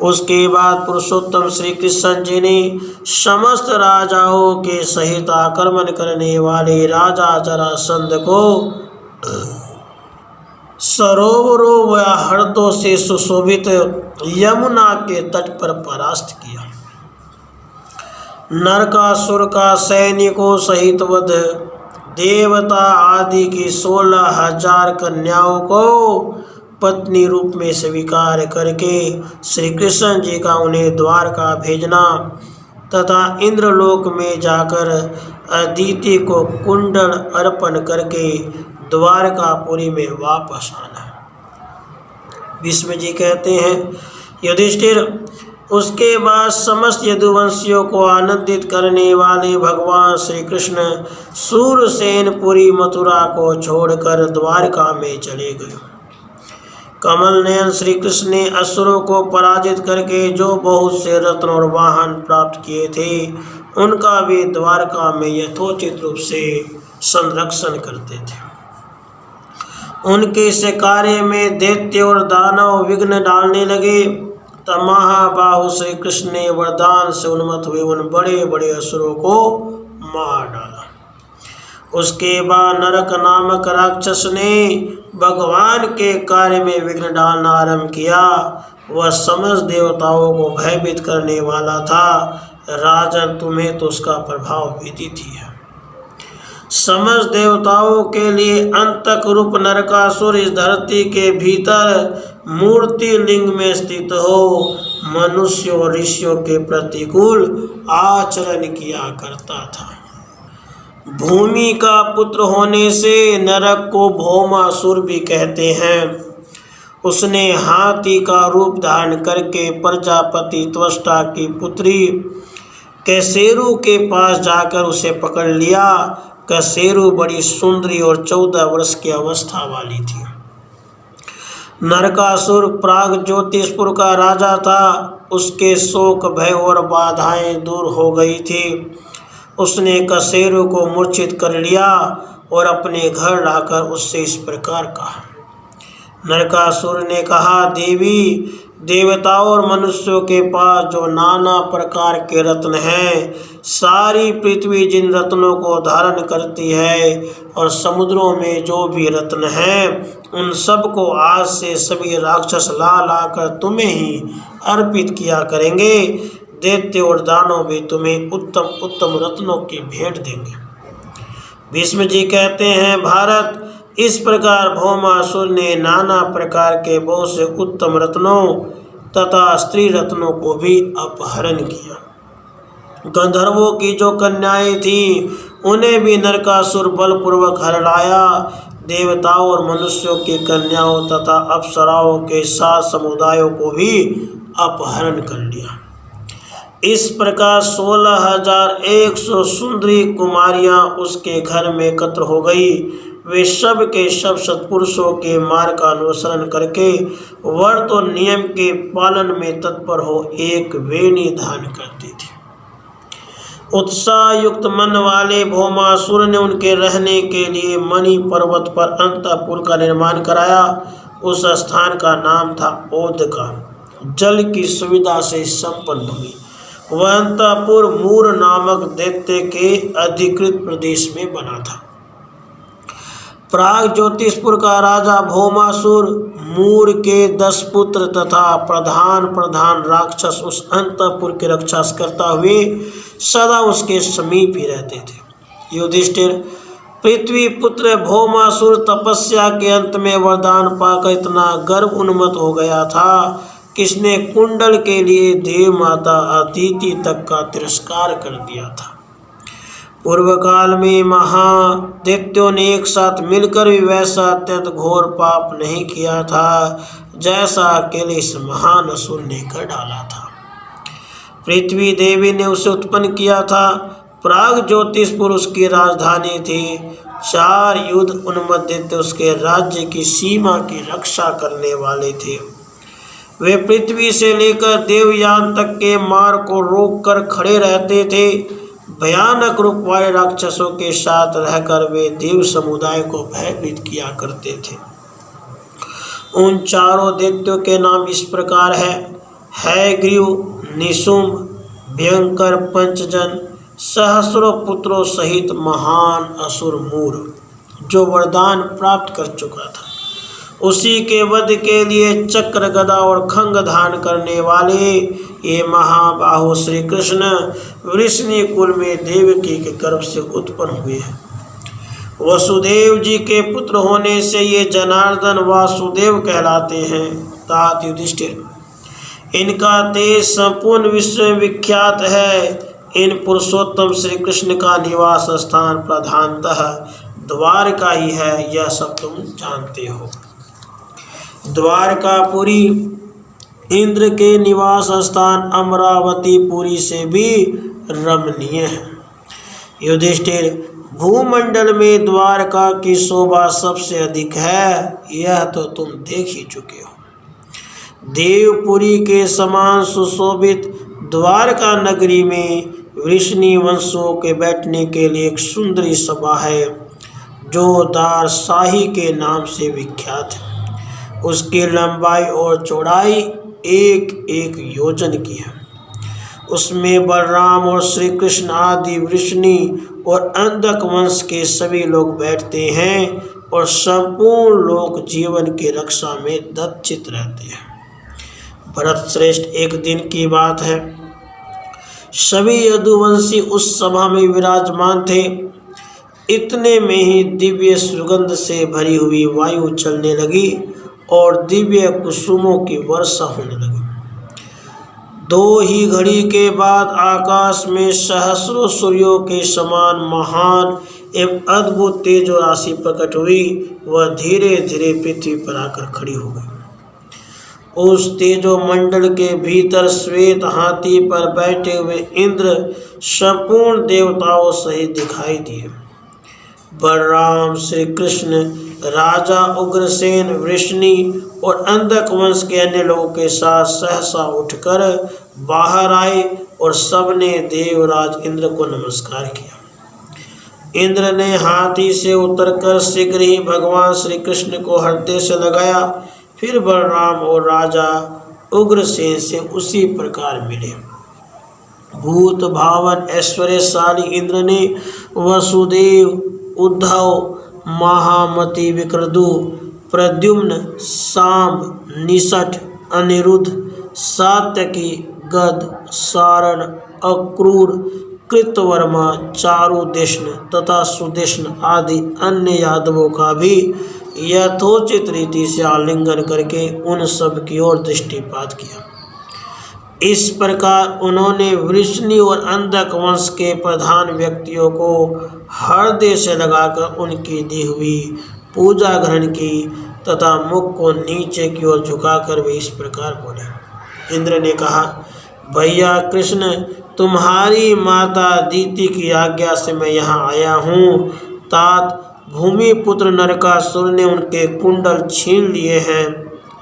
उसके बाद पुरुषोत्तम श्री कृष्ण जी ने समस्त राजाओं के सहित आक्रमण करने वाले राजा जरासंध को सरोवरों व हृदों से सुशोभित यमुना के तट पर परास्त किया। नरकासुर का सैनिकों सहित वध, देवता आदि की 16,000 कन्याओं को पत्नी रूप में स्वीकार करके श्री कृष्ण जी का उन्हें द्वारका भेजना तथा इंद्रलोक में जाकर अदिति को कुंडल अर्पण करके द्वारकापुरी में वापस आना। भीष्म जी कहते हैं, युधिष्ठिर, उसके बाद समस्त यदुवंशियों को आनंदित करने वाले भगवान श्री कृष्ण सूरसेनपुरी मथुरा को छोड़कर द्वारका में चले गए। कमल नयन श्री कृष्ण ने असुरों को पराजित करके जो बहुत से रत्न और वाहन प्राप्त किए थे उनका भी द्वारका में यथोचित रूप से संरक्षण करते थे। उनके इस कार्य में दैत्य और दानव विघ्न डालने लगे। तब महाबाहु श्री कृष्ण ने वरदान से उन्मत्त हुए उन बड़े बड़े असुरों को मार डाला। उसके बाद नरक नामक राक्षस ने भगवान के कार्य में विघ्न डालना आरंभ किया। वह समस्त देवताओं को भयभीत करने वाला था। राजन, तुम्हें तो उसका प्रभाव विदित ही है। समस्त देवताओं के लिए अंतक रूप नरकासुर इस धरती के भीतर मूर्ति लिंग में स्थित हो मनुष्यों और ऋषियों के प्रतिकूल आचरण किया करता था। भूमि का पुत्र होने से नरक को भौमासुर भी कहते हैं। उसने हाथी का रूप धारण करके प्रजापति त्वष्टा की पुत्री कैसेरू के पास जाकर उसे पकड़ लिया। कैसेरू बड़ी सुंदरी और 14 वर्ष की अवस्था वाली थी। नरकासुर प्राग ज्योतिषपुर का राजा था। उसके शोक भय और बाधाएं दूर हो गई थी। उसने कैसेरू को मूर्छित कर लिया और अपने घर लाकर उससे इस प्रकार कहा। नरकासुर ने कहा, देवी, देवताओं और मनुष्यों के पास जो नाना प्रकार के रत्न हैं, सारी पृथ्वी जिन रत्नों को धारण करती है और समुद्रों में जो भी रत्न हैं, उन सब को आज से सभी राक्षस ला लाकर तुम्हें ही अर्पित किया करेंगे। दैत्य और दानव भी तुम्हें उत्तम उत्तम रत्नों की भेंट देंगे। भीष्म जी कहते हैं, भारत, इस प्रकार भौमासुर ने नाना प्रकार के बहुत से उत्तम रत्नों तथा स्त्री रत्नों को भी अपहरण किया। गंधर्वों की जो कन्याएं थीं उन्हें भी नरकासुर बलपूर्वक हर लाया। देवताओं और मनुष्यों की कन्याओं तथा अप्सराओं के 7 समुदायों को भी अपहरण कर लिया। इस प्रकार 16,100 सुंदरी कुमारियां उसके घर में एकत्र हो गई। वे सब के सब सत्पुरुषों के मार्ग का अनुसरण करके व्रत और नियम के पालन में तत्पर हो एक वेणी धारण करती थी। उत्साह युक्त मन वाले भौमासुर ने उनके रहने के लिए मणि पर्वत पर अंतपुर का निर्माण कराया। उस स्थान का नाम था ओदका। जल की सुविधा से संपन्न हुई। वह अंतपुर मूर नामक दैत्य के अधिकृत प्रदेश में बना था। प्राग ज्योतिषपुर का राजा भौमासुर मूर के 10 पुत्र तथा प्रधान राक्षस उस अंतपुर की रक्षा करता हुए सदा उसके समीप ही रहते थे। युधिष्ठिर पृथ्वी पुत्र भौमासुर तपस्या के अंत में वरदान पाकर इतना गर्व उन्मत्त हो गया था कि इसने कुंडल के लिए देव माता अदिति तक का तिरस्कार कर दिया था। पूर्व काल में महादैत्यों ने एक साथ मिलकर भी वैसा अत्यंत घोर पाप नहीं किया था जैसा अकेले इस महान असुर ने कर डाला था। पृथ्वी देवी ने उसे उत्पन्न किया था। प्राग ज्योतिषपुर उसकी राजधानी थी। 4 युद्ध उन्मत्त दैत्य उसके राज्य की सीमा की रक्षा करने वाले थे। वे पृथ्वी से लेकर देवयान तक के मार्ग को रोककर खड़े रहते थे। भयानक रूप वाले राक्षसों के साथ रहकर वे देव समुदाय को भयभीत किया करते थे। उन चारों दैत्यों के नाम इस प्रकार है: हैग्रीव, निशुंभ, भयंकर पंचजन, सहस्रों पुत्रों सहित महान असुर मूर, जो वरदान प्राप्त कर चुका था। उसी के वध के लिए चक्र, गदा और खंग धारण करने वाले ये महाबाहु श्री कृष्ण वृष्णि कुल में देवकी के गर्भ से उत्पन्न हुए हैं। वसुदेव जी के पुत्र होने से ये जनार्दन वासुदेव कहलाते हैं। तात युधिष्ठिर, इनका तेज संपूर्ण विश्व में विख्यात है। इन पुरुषोत्तम श्री कृष्ण का निवास स्थान प्रधानतः द्वारका ही है, यह सब तुम जानते हो। द्वारकापुरी इंद्र के निवास स्थान अमरावतीपुरी से भी रमणीय है। युधिष्ठिर, भूमंडल में द्वारका की शोभा सबसे अधिक है, यह तो तुम देख ही चुके हो। देवपुरी के समान सुशोभित द्वारका नगरी में वृष्णि वंशों के बैठने के लिए एक सुंदरी सभा है जो दारशाही के नाम से विख्यात है। उसकी लंबाई और चौड़ाई 1-1 योजन की है। उसमें बलराम और श्री कृष्ण आदि वृष्णि और अंधक वंश के सभी लोग बैठते हैं और संपूर्ण लोक जीवन की रक्षा में दक्षित रहते हैं। भरत श्रेष्ठ, एक दिन की बात है, सभी यदुवंशी उस सभा में विराजमान थे। इतने में ही दिव्य सुगंध से भरी हुई वायु चलने लगी और दिव्य कुसुमों की वर्षा होने लगी। 2 ही घड़ी के बाद आकाश में सहस्रों सूर्यों के समान महान एवं अद्भुत तेजो राशि प्रकट हुई। वह धीरे धीरे पृथ्वी पर आकर खड़ी हो गई। उस तेजो मंडल के भीतर श्वेत हाथी पर बैठे हुए इंद्र संपूर्ण देवताओं सहित दिखाई दिए। बलराम, श्री कृष्ण, राजा उग्रसेन, वृष्णि और अंधक वंश के अन्य लोगों के साथ सहसा उठकर बाहर आए और सबने देवराज इंद्र को नमस्कार किया। इंद्र ने हाथी से उतरकर शीघ्र ही भगवान श्री कृष्ण को हृदय से लगाया। फिर बलराम और राजा उग्रसेन से उसी प्रकार मिले। भूत भावन ऐश्वर्यशाली इंद्र ने वसुदेव, उद्धव, महामति, विक्रदु, प्रद्युम्न, साम, निषठ, अनिरुद्ध, सात्यकी, गद, सारण, अक्रूर, कृतवर्मा, चारुदेशन तथा सुदेशन आदि अन्य यादवों का भी यथोचित रीति से आलिंगन करके उन सब की ओर दृष्टिपात किया। इस प्रकार उन्होंने वृष्णि और अंधक वंश के प्रधान व्यक्तियों को हृदय से लगाकर उनकी दी हुई पूजा ग्रहण की तथा मुख को नीचे की ओर झुकाकर वे इस प्रकार बोले। इंद्र ने कहा, भैया कृष्ण, तुम्हारी माता दीति की आज्ञा से मैं यहाँ आया हूँ। तात भूमिपुत्र नरकासुर ने उनके कुंडल छीन लिए हैं।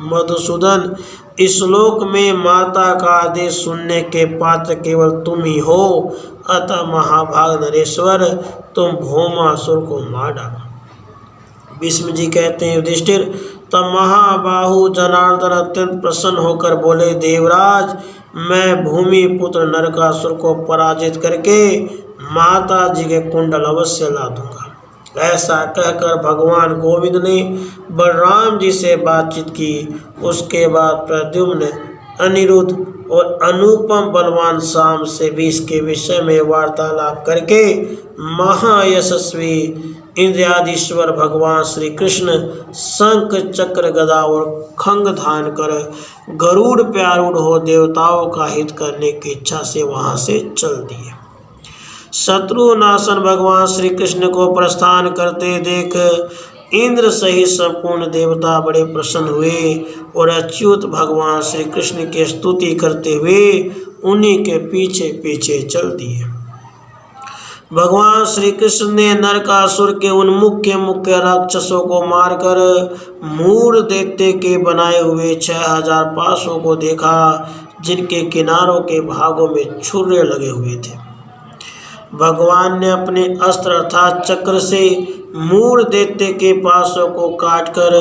मधुसूदन, इस लोक में माता का आदेश सुनने के पात्र केवल तुम ही हो, अतः महाभाग नरेश्वर, तुम भौमासुर को मार डालो। भीष्म जी कहते हैं, युधिष्ठिर, तब महाबाहु जनार्दन अत्यंत प्रसन्न होकर बोले, देवराज, मैं भूमिपुत्र नरकासुर को पराजित करके माता जी के कुंडल अवश्य ला दूंगा। ऐसा कहकर भगवान गोविंद ने बलराम जी से बातचीत की। उसके बाद प्रद्युम्न, अनिरुद्ध और अनुपम बलवान शाम से भी इसके विषय में वार्तालाप करके महायशस्वी इंद्रियाधीश्वर भगवान श्री कृष्ण शंख चक्र गदा और खंग धान कर गरुड़ पे आरूढ़ हो देवताओं का हित करने की इच्छा से वहां से चल दिए। शत्रुनाशन भगवान श्री कृष्ण को प्रस्थान करते देख इंद्र सहित संपूर्ण देवता बड़े प्रसन्न हुए और अच्युत भगवान श्री कृष्ण की स्तुति करते हुए उन्हीं के पीछे पीछे चल दिए। भगवान श्री कृष्ण ने नरकासुर के उन मुख्य राक्षसों को मारकर मूर दैत्य के बनाए हुए 6000 पाशों को देखा, जिनके किनारों के भागों में छुरे लगे हुए थे। भगवान ने अपने अस्त्र अर्थात चक्र से मूर दैत्य के पाशों को काटकर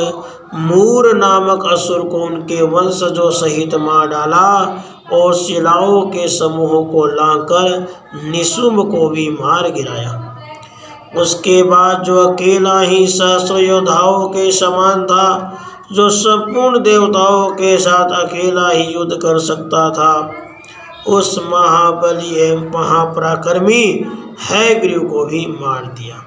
मूर नामक असुर को उनके वंशजों सहित मार डाला और शिलाओं के समूहों को लांघकर निशुम्भ को भी मार गिराया। उसके बाद जो अकेला ही सहस्र योद्धाओं के समान था, जो संपूर्ण देवताओं के साथ अकेला ही युद्ध कर सकता था, उस महाबली एवं महापराक्रमी हयग्रीव को भी मार दिया।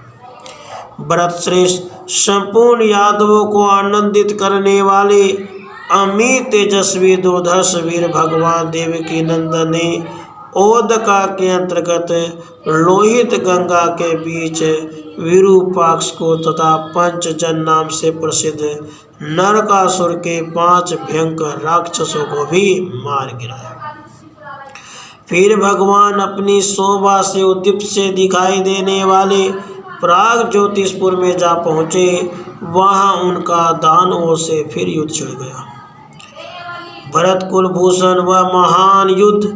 भरत श्रेष्ठ, संपूर्ण यादवों को आनंदित करने वाले अमित तेजस्वी दुर्धर्ष वीर भगवान देवकी नंदन ने ओदका के अंतर्गत लोहित गंगा के बीच विरूपाक्ष को तथा पंचजन नाम से प्रसिद्ध नरकासुर के 5 भयंकर राक्षसों को भी मार गिराया। फिर भगवान अपनी शोभा से उद्दीप्त से दिखाई देने वाले प्राग ज्योतिषपुर में जा पहुँचे। वहाँ उनका दानवों से फिर युद्ध छिड़ गया। भरत कुलभूषण वह महान युद्ध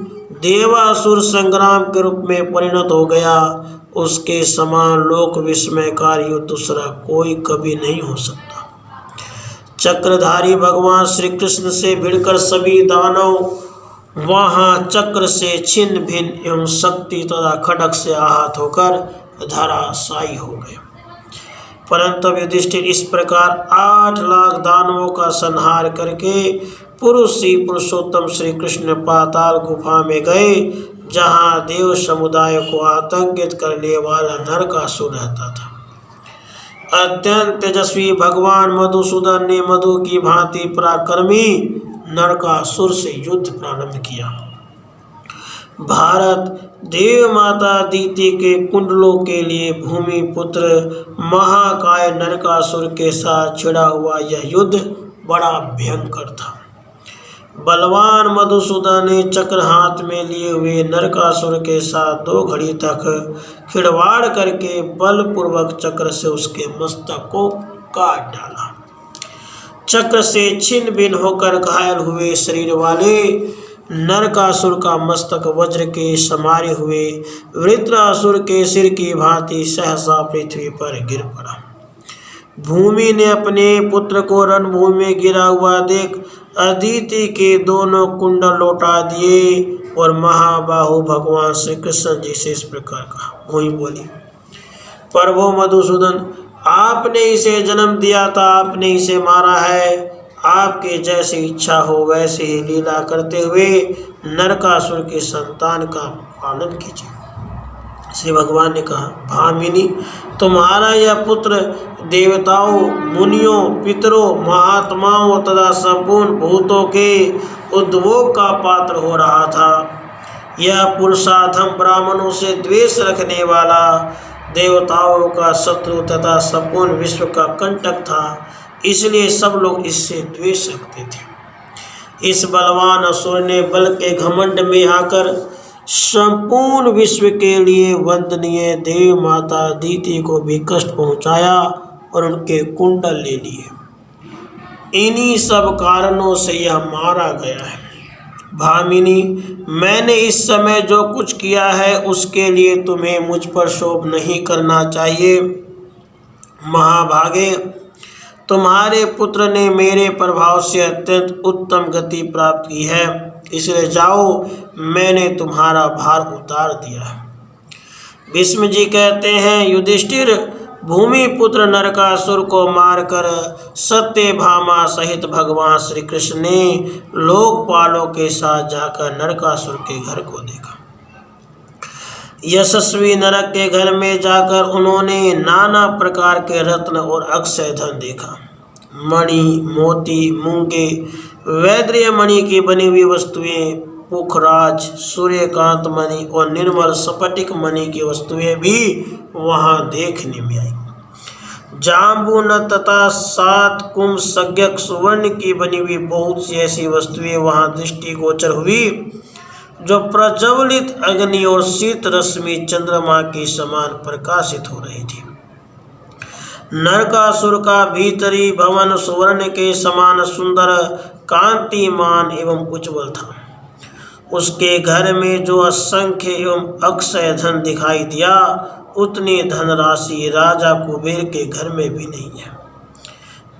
देवासुर संग्राम के रूप में परिणत हो गया। उसके समान लोक विस्मयकारी युद्ध दूसरा कोई कभी नहीं हो सकता। चक्रधारी भगवान श्री कृष्ण से भिड़कर सभी दानव वहाँ चक्र से छिन्न भिन्न एवं शक्ति तथा खड्ग से आहत होकर धराशायी हो गए। परंतु युधिष्ठिर इस प्रकार 8 लाख दानवों का संहार करके पुरुष ही पुरुषोत्तम श्री कृष्ण पाताल गुफा में गए, जहाँ देव समुदाय को आतंकित करने वाला नरकासुर रहता था। अत्यंत तेजस्वी भगवान मधुसूदन ने मधु की भांति पराक्रमी नरकासुर से युद्ध प्रारंभ किया। भारत देव माता दीति के कुंडलों के लिए भूमिपुत्र महाकाय नरकासुर के साथ छिड़ा हुआ यह युद्ध बड़ा भयंकर था। बलवान मधुसूदन ने चक्र हाथ में लिए हुए नरकासुर के साथ 2 घड़ी तक खिलवाड़ करके बलपूर्वक चक्र से उसके मस्तक को काट डाला। चक्र से छिन्न भिन्न होकर घायल हुए शरीर वाले नरकासुर का मस्तक वज्र के समारे हुए वृत्रासुर के सिर की भांति सहसा पृथ्वी पर गिर पड़ा। भूमि ने अपने पुत्र को रणभूमि में गिरा हुआ देख अदिति के दोनों कुंडल लौटा दिए और महाबाहु भगवान श्री कृष्ण जी से इस प्रकार कहा। भूमि बोली, प्रभु मधुसूदन, आपने इसे जन्म दिया था, आपने इसे मारा है। आपके जैसी इच्छा हो वैसे ही लीला करते हुए नरकासुर की संतान का पालन कीजिए। श्री भगवान ने कहा, भामिनी, तुम्हारा यह पुत्र देवताओं, मुनियों, पितरों, महात्माओं तथा संपूर्ण भूतों के उद्भोग का पात्र हो रहा था। यह पुरुषाधम ब्राह्मणों से द्वेष रखने वाला, देवताओं का शत्रु तथा संपूर्ण विश्व का कंटक था, इसलिए सब लोग इससे द्वेष रखते थे। इस बलवान असुर ने बल के घमंड में आकर संपूर्ण विश्व के लिए वंदनीय देव माता अदिति को भी कष्ट पहुंचाया और उनके कुंडल ले लिए। इन्हीं सब कारणों से यह मारा गया है। भामिनी, मैंने इस समय जो कुछ किया है उसके लिए तुम्हें मुझ पर शोभ नहीं करना चाहिए। महाभागे, तुम्हारे पुत्र ने मेरे प्रभाव से अत्यंत उत्तम गति प्राप्त की है, इसलिए जाओ, मैंने तुम्हारा भार उतार दिया है। भीष्म जी कहते हैं, युधिष्ठिर, भूमि पुत्र नरकासुर को मारकर सत्यभामा सहित भगवान श्री कृष्ण ने लोकपालों के साथ जाकर नरकासुर के घर को देखा। यशस्वी नरक के घर में जाकर उन्होंने नाना प्रकार के रत्न और अक्षय धन देखा। मणि, मोती, मूंगे, वैद्य मणि की बनी हुई वस्तुएं, पुखराज, सूर्यकांत मणि और निर्मल स्फटिक मणि की वस्तुएं भी वहां देखने में आई। जाम्बूनद तथा 7 कुंभ संज्ञक सुवर्ण की बनी हुई बहुत सी ऐसी वस्तुएं वहां दृष्टिगोचर हुई, जो प्रज्वलित अग्नि और शीत रश्मि चंद्रमा के समान प्रकाशित हो रही थी। नरकासुर का भीतरी भवन सुवर्ण के समान सुंदर, कांतिमान एवं उज्ज्वल था। उसके घर में जो असंख्य एवं अक्षय धन दिखाई दिया, उतनी धनराशि राजा कुबेर के घर में भी नहीं है।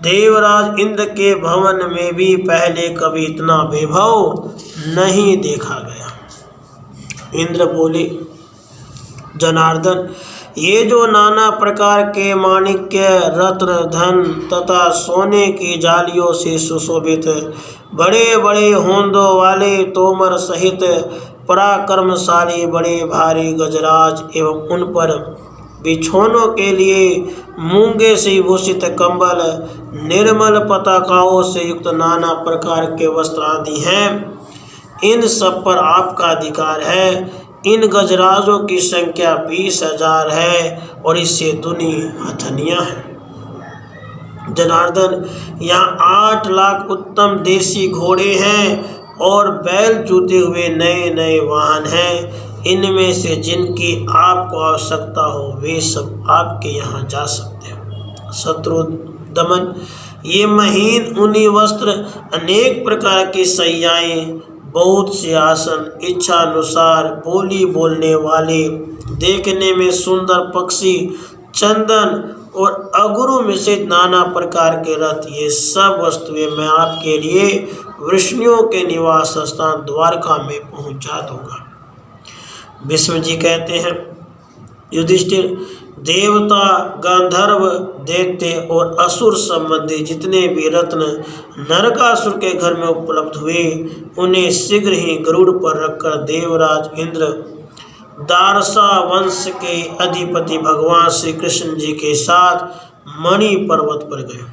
देवराज इंद्र के भवन में भी पहले कभी इतना वैभव नहीं देखा गया। इंद्र बोले, जनार्दन, ये जो नाना प्रकार के माणिक्य, रत्न, धन तथा सोने की जालियों से सुशोभित बड़े बड़े होंदों वाले तोमर सहित पराक्रमशाली बड़े भारी गजराज एवं उन पर बिछौनों के लिए मूंगे से भूषित कंबल, निर्मल पताकाओं से युक्त नाना प्रकार के वस्त्र आदि हैं, इन सब पर आपका अधिकार है। इन गजराजों की संख्या 20,000 है और इससे दुनी हथनियाँ हैं। जनार्दन, यहाँ 8 लाख उत्तम देसी घोड़े हैं और बैल जूते हुए नए नए वाहन हैं। इनमें से जिनकी आपको आवश्यकता हो वे सब आपके यहाँ जा सकते हैं। शत्रुदमन, ये महीन ऊनी वस्त्र, अनेक प्रकार की शैयाएँ, बहुत से आसन, इच्छा अनुसार बोली बोलने वाले, देखने में सुंदर पक्षी, चंदन और अगुरु मिश्रित नाना प्रकार के रथ, ये सब वस्तुएं मैं आपके लिए वृष्णियों के निवास स्थान द्वारका में पहुंचा दूंगा। भीष्म जी कहते हैं, युधिष्ठिर, देवता, गंधर्व, दैत्य और असुर संबंधी जितने भी रत्न नरकासुर के घर में उपलब्ध हुए, उन्हें शीघ्र ही गरुड़ पर रखकर देवराज इंद्र दारसा वंश के अधिपति भगवान श्री कृष्ण जी के साथ मणि पर्वत पर गए।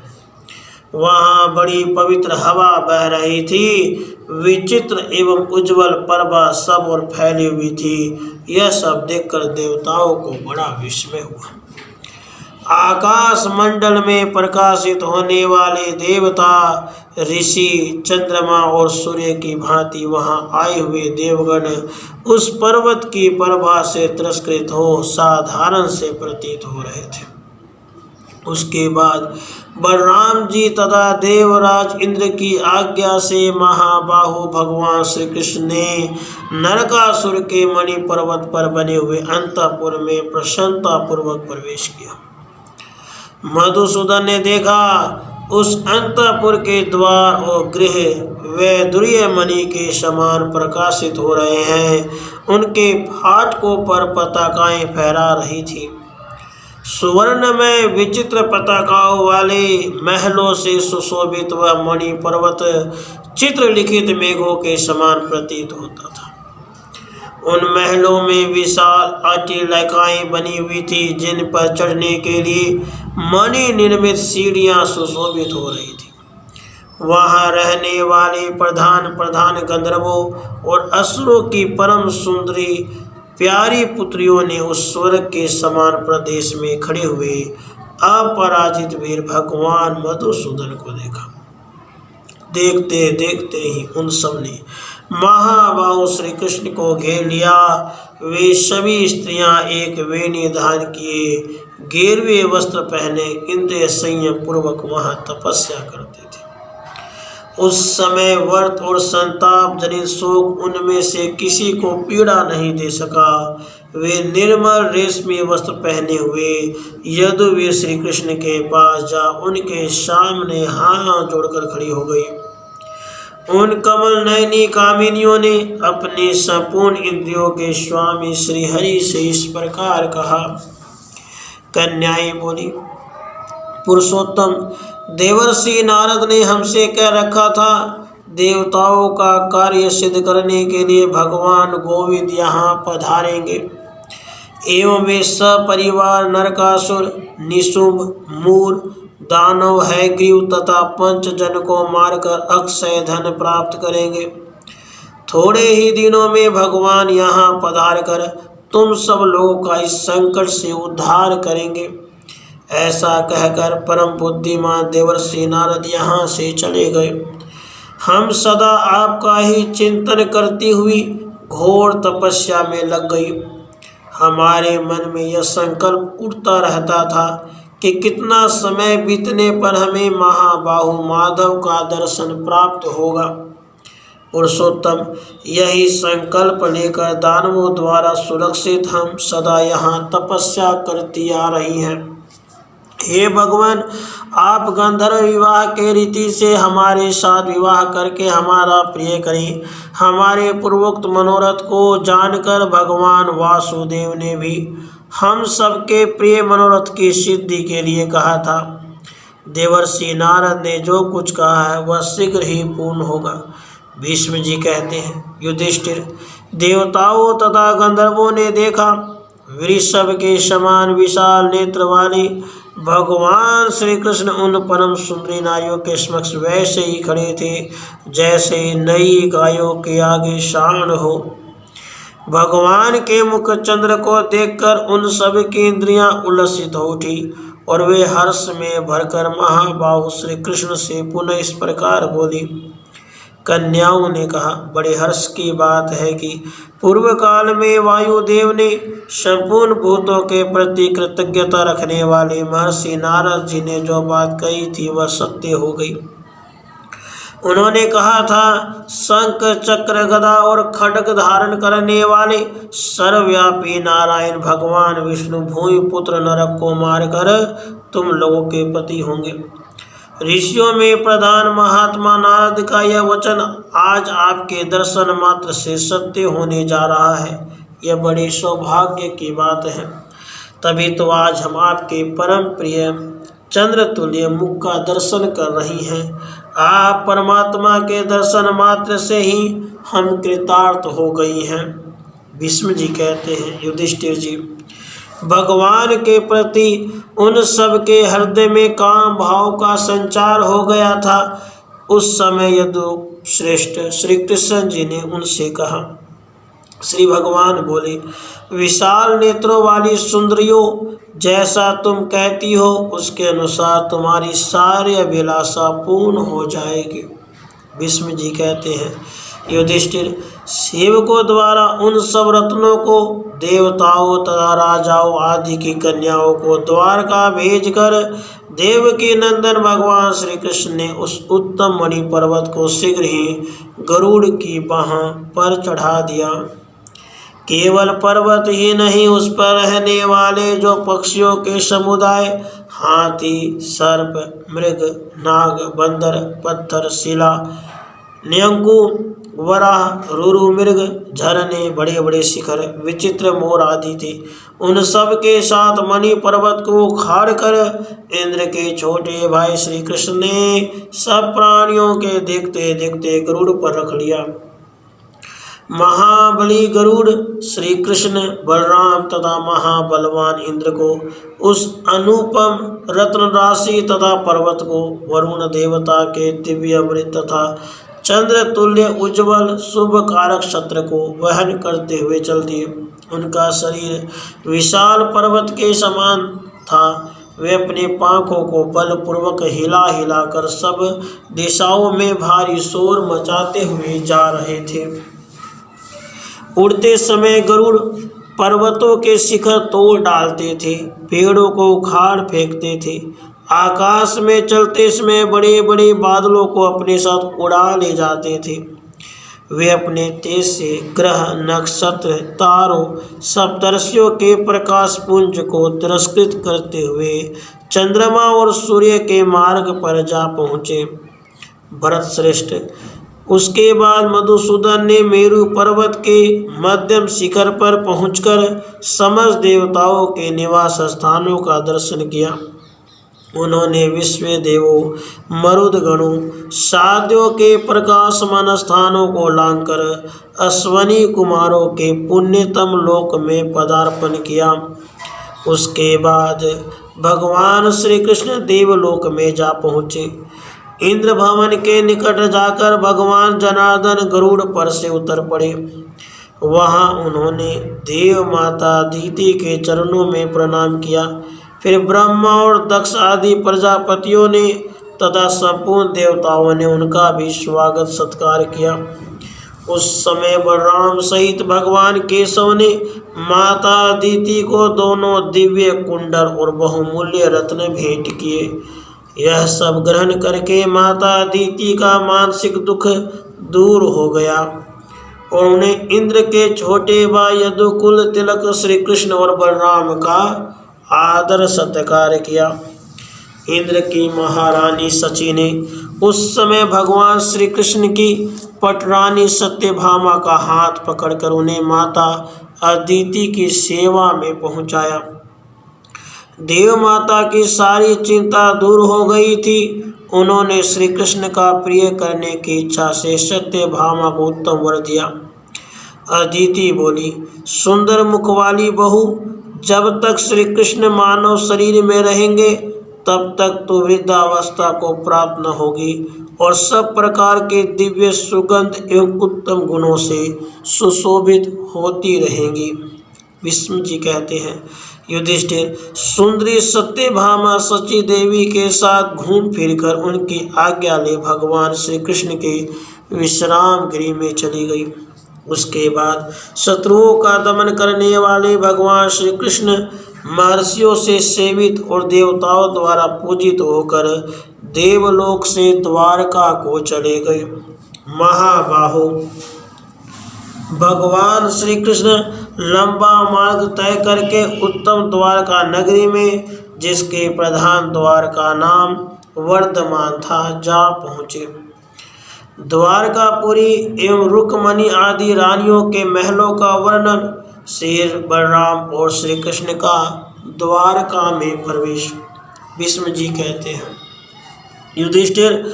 वहाँ बड़ी पवित्र हवा बह रही थी, विचित्र एवं उज्जवल प्रभा सब और फैली हुई थी। यह सब देखकर देवताओं को बड़ा विस्मय हुआ। आकाश मंडल में प्रकाशित होने वाले देवता, ऋषि, चंद्रमा और सूर्य की भांति वहां आए हुए देवगण उस पर्वत की प्रभा से तिरस्कृत हो साधारण से प्रतीत हो रहे थे। उसके बाद बलराम जी तथा देवराज इंद्र की आज्ञा से महाबाहु भगवान श्री कृष्ण ने नरकासुर के मणि पर्वत पर बने हुए अंतःपुर में प्रसन्नता पूर्वक प्रवेश किया। मधुसूदन ने देखा उस अंतःपुर के द्वार और गृह वैदुर्य मणि के समान प्रकाशित हो रहे हैं। उनके फाटकों पर पताकाएं फहरा रही थी। सुवर्ण में विचित्र पताकाओं वाले महलों से सुशोभित वह मणि पर्वत चित्रलिखित मेघों के समान प्रतीत होता था। उन महलों में विशाल अट्टिलिकाएं बनी हुई थी, जिन पर चढ़ने के लिए मणि निर्मित सीढ़ियां सुशोभित हो रही थी। वहां रहने वाले प्रधान प्रधान गंधर्वों और असुरों की परम सुंदरी प्यारी पुत्रियों ने उस स्वर्ग के समान प्रदेश में खड़े हुए अपराजित वीर भगवान मधुसूदन को देखा। देखते देखते ही उन सब ने महाबाहु श्री कृष्ण को घेर लिया। वे सभी स्त्रियां एक वेणी धारण किए, गेरुए वस्त्र पहने इंद्रिय संयम पूर्वक वहां तपस्या करते थे। उस समय व्रत और संताप जनित शोक उनमें से किसी को पीड़ा नहीं दे सका। वे निर्मल रेशमी वस्त्र पहने हुए यदुवीर श्री कृष्ण के पास जा उनके सामने हाथ जोड़कर खड़ी हो गई। उन कमल नयनी कामिनियों ने अपने संपूर्ण इंद्रियों के स्वामी श्री हरि से इस प्रकार कहा। कन्याएं बोली, पुरुषोत्तम देवर्षि नारद ने हमसे कह रखा था, देवताओं का कार्य सिद्ध करने के लिए भगवान गोविंद यहाँ पधारेंगे। एवं वे सपरिवार नरकासुर, निशुंभ, मूर, दानव, हैग्रीव तथा पंचजन को मारकर अक्षय धन प्राप्त करेंगे। थोड़े ही दिनों में भगवान यहाँ पधार कर तुम सब लोगों का इस संकट से उद्धार करेंगे। ऐसा कहकर परम बुद्धिमान देवर्षि नारद यहाँ से चले गए। हम सदा आपका ही चिंतन करती हुई घोर तपस्या में लग गई। हमारे मन में यह संकल्प उठता रहता था कि कितना समय बीतने पर हमें महाबाहु माधव का दर्शन प्राप्त होगा। पुरुषोत्तम, यही संकल्प लेकर दानवों द्वारा सुरक्षित हम सदा यहाँ तपस्या करती आ रही हैं। हे भगवान, आप गंधर्व विवाह के रीति से हमारे साथ विवाह करके हमारा प्रिय करें। हमारे पूर्वोक्त मनोरथ को जानकर भगवान वासुदेव ने भी हम सबके प्रिय मनोरथ की सिद्धि के लिए कहा था। देवर्षि नारद ने जो कुछ कहा है वह शीघ्र ही पूर्ण होगा। भीष्म जी कहते हैं, युधिष्ठिर, देवताओं तथा गंधर्वों ने देखा वृषभ के समान विशाल नेत्र वाले भगवान श्री कृष्ण उन परम सुंदरी नारियों के समक्ष वैसे ही खड़े थे जैसे नई गायों के आगे सांड हो। भगवान के मुख चंद्र को देखकर उन सब की इंद्रियां उल्लसित हो उठी और वे हर्ष में भरकर महाबाहु श्री कृष्ण से पुनः इस प्रकार बोली। कन्याओं ने कहा, बड़े हर्ष की बात है कि पूर्व काल में वायुदेव ने संपूर्ण भूतों के प्रति कृतज्ञता रखने वाले महर्षि नारद जी ने जो बात कही थी वह सत्य हो गई। उन्होंने कहा था, शंख चक्र गदा और खड्ग धारण करने वाले सर्वव्यापी नारायण भगवान विष्णु भूमि पुत्र नरक को मारकर तुम लोगों के पति होंगे। ऋषियों में प्रधान महात्मा नारद का यह वचन आज आपके दर्शन मात्र से सत्य होने जा रहा है। यह बड़े सौभाग्य की बात है। तभी तो आज हम आपके परम प्रिय चंद्र तुल्य मुख का दर्शन कर रही हैं। आप परमात्मा के दर्शन मात्र से ही हम कृतार्थ हो गई हैं। भीष्म जी कहते हैं, युधिष्ठिर जी, भगवान के प्रति उन सब के हृदय में काम भाव का संचार हो गया था। उस समय यदु श्रेष्ठ श्री कृष्ण जी ने उनसे कहा। श्री भगवान बोले, विशाल नेत्रों वाली सुंदरियों, जैसा तुम कहती हो उसके अनुसार तुम्हारी सारी अभिलाषा पूर्ण हो जाएगी। भीष्म जी कहते हैं, युधिष्ठिर, सेवकों द्वारा उन सब रत्नों को देवताओं तथा राजाओं आदि की कन्याओं को द्वारका भेजकर देवकी नंदन भगवान श्री कृष्ण ने उस उत्तम मणि पर्वत को शीघ्र ही गरुड़ की बाह पर चढ़ा दिया। केवल पर्वत ही नहीं, उस पर रहने वाले जो पक्षियों के समुदाय हाथी, सर्प, मृग, नाग, बंदर, पत्थर, शिला, न्यंकु, वराह, रुरु मृग, झरने, बड़े बड़े शिखर, विचित्र मोर आदि थे। उन सब के साथ मणि पर्वत को उखाड़ कर इंद्र के छोटे भाई श्री कृष्ण ने सब प्राणियों के देखते देखते गरुड़ पर रख लिया। महाबली गरुड़ श्री कृष्ण, बलराम तथा महाबलवान इंद्र को, उस अनुपम रत्न राशि तथा पर्वत को, वरुण देवता के दिव्य अमृत तथा चंद्र तुल्य उज्ज्वल शुभ कारक छत्र को वहन करते हुए चल दिए। उनका शरीर विशाल पर्वत के समान था। वे अपने पांखों को बलपूर्वक हिला हिलाकर सब दिशाओं में भारी शोर मचाते हुए जा रहे थे। उड़ते समय गरुड़ पर्वतों के शिखर तोड़ डालते थे, पेड़ों को उखाड़ फेंकते थे, आकाश में चलते समय बड़े बड़े बादलों को अपने साथ उड़ा ले जाते थे। वे अपने तेज से ग्रह, नक्षत्र, तारों, सप्तर्षियों के प्रकाश पुंज को तिरस्कृत करते हुए चंद्रमा और सूर्य के मार्ग पर जा पहुँचे। भरत श्रेष्ठ, उसके बाद मधुसूदन ने मेरु पर्वत के मध्यम शिखर पर पहुंचकर समस्त देवताओं के निवास स्थानों का दर्शन किया। उन्होंने विश्व देवों, मरुदगणों, साध्यों के प्रकाशमान स्थानों को लांघकर अश्वनी कुमारों के पुण्यतम लोक में पदार्पण किया। उसके बाद भगवान श्री कृष्ण देवलोक में जा पहुँचे। इंद्र भवन के निकट जाकर भगवान जनार्दन गरुड़ पर से उतर पड़े। वहां उन्होंने देव माता अदिति के चरणों में प्रणाम किया। फिर ब्रह्मा और दक्ष आदि प्रजापतियों ने तथा संपूर्ण देवताओं ने उनका भी स्वागत सत्कार किया। उस समय बलराम सहित भगवान केशव ने माता अदिति को दोनों दिव्य कुंडल और बहुमूल्य रत्न भेंट किए। यह सब ग्रहण करके माता अदिति का मानसिक दुख दूर हो गया और उन्हें इंद्र के छोटे भाई यदुकुल तिलक श्री कृष्ण और बलराम का आदर सत्कार किया। इंद्र की महारानी सची ने उस समय भगवान श्री कृष्ण की पटरानी सत्यभामा का हाथ पकड़कर उन्हें माता अदिति की सेवा में पहुंचाया। देव माता की सारी चिंता दूर हो गई थी। उन्होंने श्री कृष्ण का प्रिय करने की इच्छा से सत्यभामा को उत्तम वर दिया। अदिति बोली, सुंदर मुख वाली बहू, जब तक श्री कृष्ण मानव शरीर में रहेंगे तब तक तो वृद्धावस्था को प्राप्त न होगी और सब प्रकार के दिव्य सुगंध एवं उत्तम गुणों से सुशोभित होती रहेंगी। विष्णु जी कहते हैं, युधिष्ठिर, सुंदरी सत्यभामा सची देवी के साथ घूम फिरकर उनकी आज्ञा ले भगवान श्री कृष्ण के विश्राम गृह में चली गई। उसके बाद शत्रुओं का दमन करने वाले भगवान श्री कृष्ण महर्षियों से सेवित और देवताओं द्वारा पूजित होकर देवलोक से द्वारका को चले गए। महाबाहो, भगवान श्री कृष्ण लंबा मार्ग तय करके उत्तम द्वारका नगरी में, जिसके प्रधान द्वार का नाम वर्धमान था, जा पहुँचे। द्वारकापुरी एवं रुक्मणी आदि रानियों के महलों का वर्णन श्री बलराम और श्री कृष्ण का द्वारका में प्रवेश। भीष्म जी कहते हैं, युधिष्ठिर,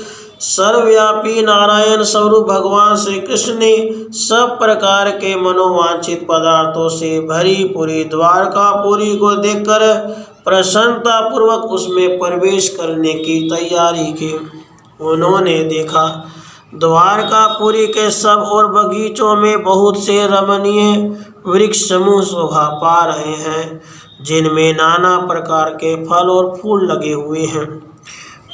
सर्वव्यापी नारायण स्वरूप भगवान श्री कृष्ण ने सब प्रकार के मनोवांछित पदार्थों से भरी पूरी द्वारकापुरी को देखकर प्रसन्नता पूर्वक उसमें प्रवेश करने की तैयारी की। उन्होंने देखा द्वारकापुरी के सब और बगीचों में बहुत से रमणीय वृक्ष समूह शोभा पा रहे हैं, जिनमें नाना प्रकार के फल और फूल लगे हुए हैं।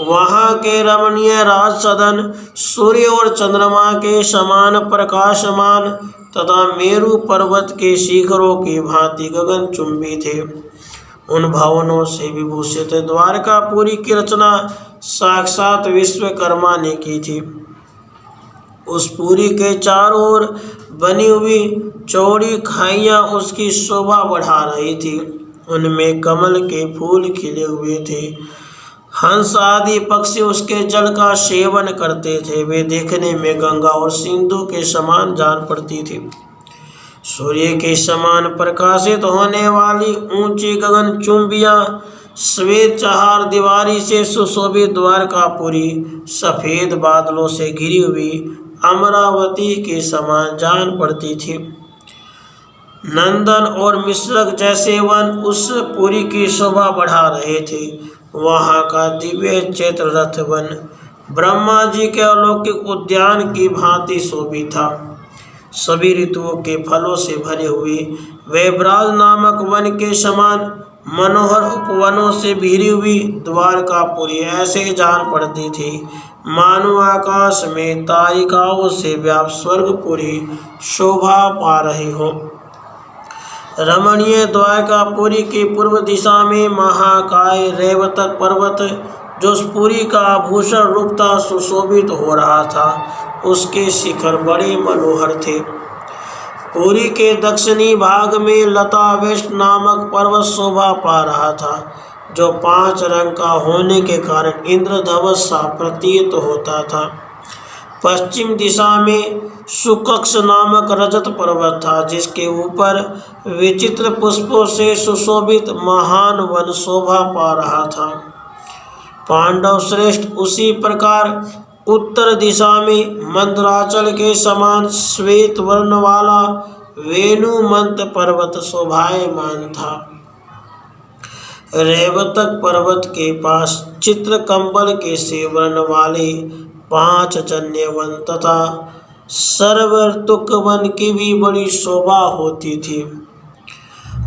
वहाँ के रमणीय राज सदन सूर्य और चंद्रमा के समान प्रकाशमान तथा मेरु पर्वत के शिखरों की भांति गगनचुंबी थे। उन भवनों से विभूषित द्वारकापुरी की रचना साक्षात विश्वकर्मा ने की थी। उस पुरी के चारों ओर बनी हुई चौड़ी खाइयाँ उसकी शोभा बढ़ा रही थी। उनमें कमल के फूल खिले हुए थे। हंस आदि पक्षी उसके जल का सेवन करते थे। वे देखने में गंगा और सिंधु के समान जान पड़ती थी। सूर्य के समान प्रकाशित होने वाली ऊंची गगनचुंबियाँ, श्वेत चहार दीवारी से सुशोभित द्वारकापुरी, सफेद बादलों से घिरी हुई अमरावती के समान जान पड़ती थी। नंदन और मिश्रक जैसे वन उस पुरी की शोभा बढ़ा रहे थे। वहाँ का दिव्य चैत्र रथ वन ब्रह्मा जी के अलौकिक उद्यान की भांति शोभित था। सभी ऋतुओं के फलों से भरे हुए वैभराज नामक वन के समान मनोहर उपवनों से घिरी हुई द्वारकापुरी ऐसे जान पड़ती थी मानो आकाश में तारिकाओं से व्याप्त स्वर्गपुरी शोभा पा रही हो। रमणीय द्वारकापुरी की पूर्व दिशा में महाकाय रेवतक पर्वत जो पुरी का आभूषण रूपता सुशोभित हो रहा था, उसके शिखर बड़े मनोहर थे। पुरी के दक्षिणी भाग में लता वेस्ट नामक पर्वत शोभा पा रहा था, जो 5 रंग का होने के कारण इंद्रधनुष सा प्रतीत होता था। पश्चिम दिशा में सुकक्ष नामक रजत पर्वत था, जिसके ऊपर विचित्र पुष्पों से सुशोभित महान वन शोभा पा रहा था। पांडव श्रेष्ठ उसी प्रकार उत्तर दिशा में मंदराचल के समान श्वेत वर्ण वाला वेणुमंत पर्वत शोभायमान था। रेवतक पर्वत के पास चित्रकंबल के से वर्ण वाले 5 जन्य वन तथा सर्वऋतुक वन की भी बड़ी शोभा होती थी।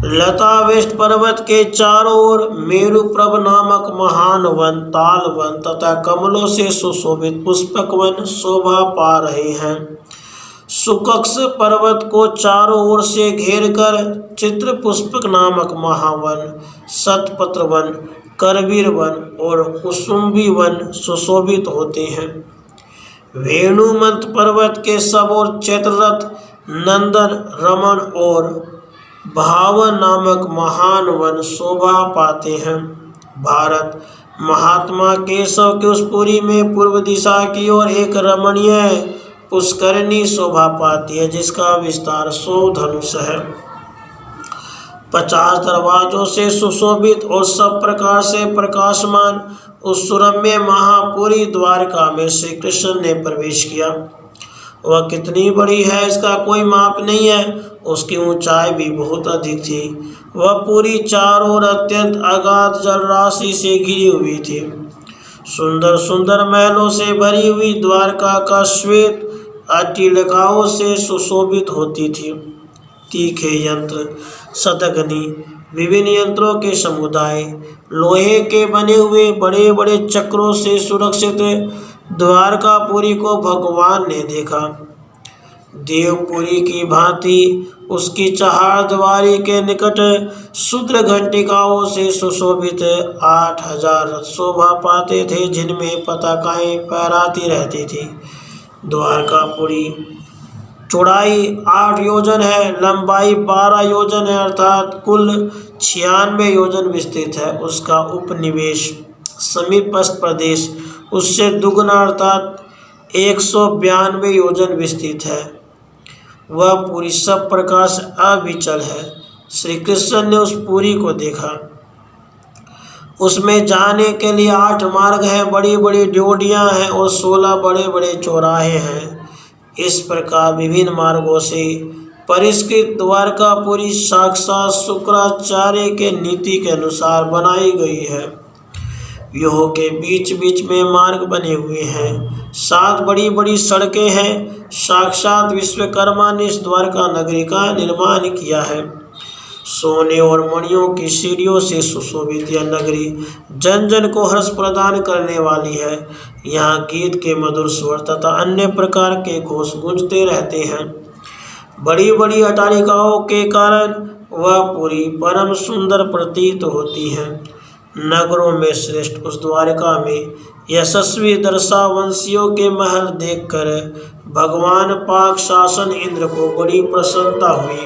लता वेस्ट पर्वत के चारों ओर मेरुप्रभ नामक महान वन, ताल वन तथा कमलों से सुशोभित पुष्पक वन शोभा पा रहे हैं। सुकक्ष पर्वत को चारों ओर से घेरकर चित्रपुष्पक नामक महावन, शतपत्र वन, करवीर वन और कुसुम्भी वन सुशोभित होते हैं। वेणुमंत पर्वत के सब ओर चैत्ररथ, नंदन, रमण और भावन नामक महान वन शोभा पाते हैं। भारत महात्मा केशव के उस पुरी में पूर्व दिशा की ओर एक रमणीय पुष्करणी शोभा पाती है, जिसका विस्तार 100 धनुष है। 50 दरवाजों से सुशोभित और सब प्रकार से प्रकाशमान उस सुरम्य महापुरी द्वारका में श्री कृष्ण ने प्रवेश किया। वह कितनी बड़ी है, इसका कोई माप नहीं है। उसकी ऊंचाई भी बहुत अधिक थी। वह पूरी चारों ओर अत्यंत अगाध जलराशि से घिरी हुई थी। सुंदर सुंदर महलों से भरी हुई द्वारका का श्वेत अट्टिलिकाओं से सुशोभित होती थी। तीखे यंत्र, शतघ्नी, विभिन्न यंत्रों के समुदाय, लोहे के बने हुए बड़े बड़े चक्रों से सुरक्षित द्वारकापुरी को भगवान ने देखा। देवपुरी की भांति उसकी चहारद्वारी के निकट शूद्र घंटिकाओं से सुशोभित 8000 रथ शोभा पाते थे, जिनमें पताकाएं फहराती रहती थी। द्वारकापुरी चौड़ाई 8 योजन है, लंबाई 12 योजन है, अर्थात कुल 96 योजन विस्तृत है। उसका उपनिवेश समीपस्थ प्रदेश उससे दुगना अर्थात 192 योजन विस्तृत है। वह पूरी सब प्रकार से अविचल है। श्री कृष्ण ने उस पुरी को देखा। उसमें जाने के लिए 8 मार्ग हैं, बड़ी बड़ी ड्योढ़ियाँ हैं और 16 बड़े बड़े चौराहे हैं। इस प्रकार विभिन्न मार्गों से परिष्कृत द्वारकापुरी साक्षात शुक्राचार्य के नीति के अनुसार बनाई गई है। व्यूहों के बीच बीच में मार्ग बने हुए हैं। 7 बड़ी बड़ी सड़कें हैं। साक्षात विश्वकर्मा ने इस द्वारका नगरी का निर्माण किया है। सोने और मणियों की सीढ़ियों से सुशोभित यह नगरी जन जन को हर्ष प्रदान करने वाली है। यहाँ गीत के मधुर स्वर तथा अन्य प्रकार के घोष गूंजते रहते हैं। बड़ी बड़ी अट्टालिकाओं के कारण वह पूरी परम सुंदर प्रतीत होती है। नगरों में श्रेष्ठ उस द्वारका में यशस्वी दर्शावंशियों के महल देखकर भगवान पाक शासन इंद्र को बड़ी प्रसन्नता हुई।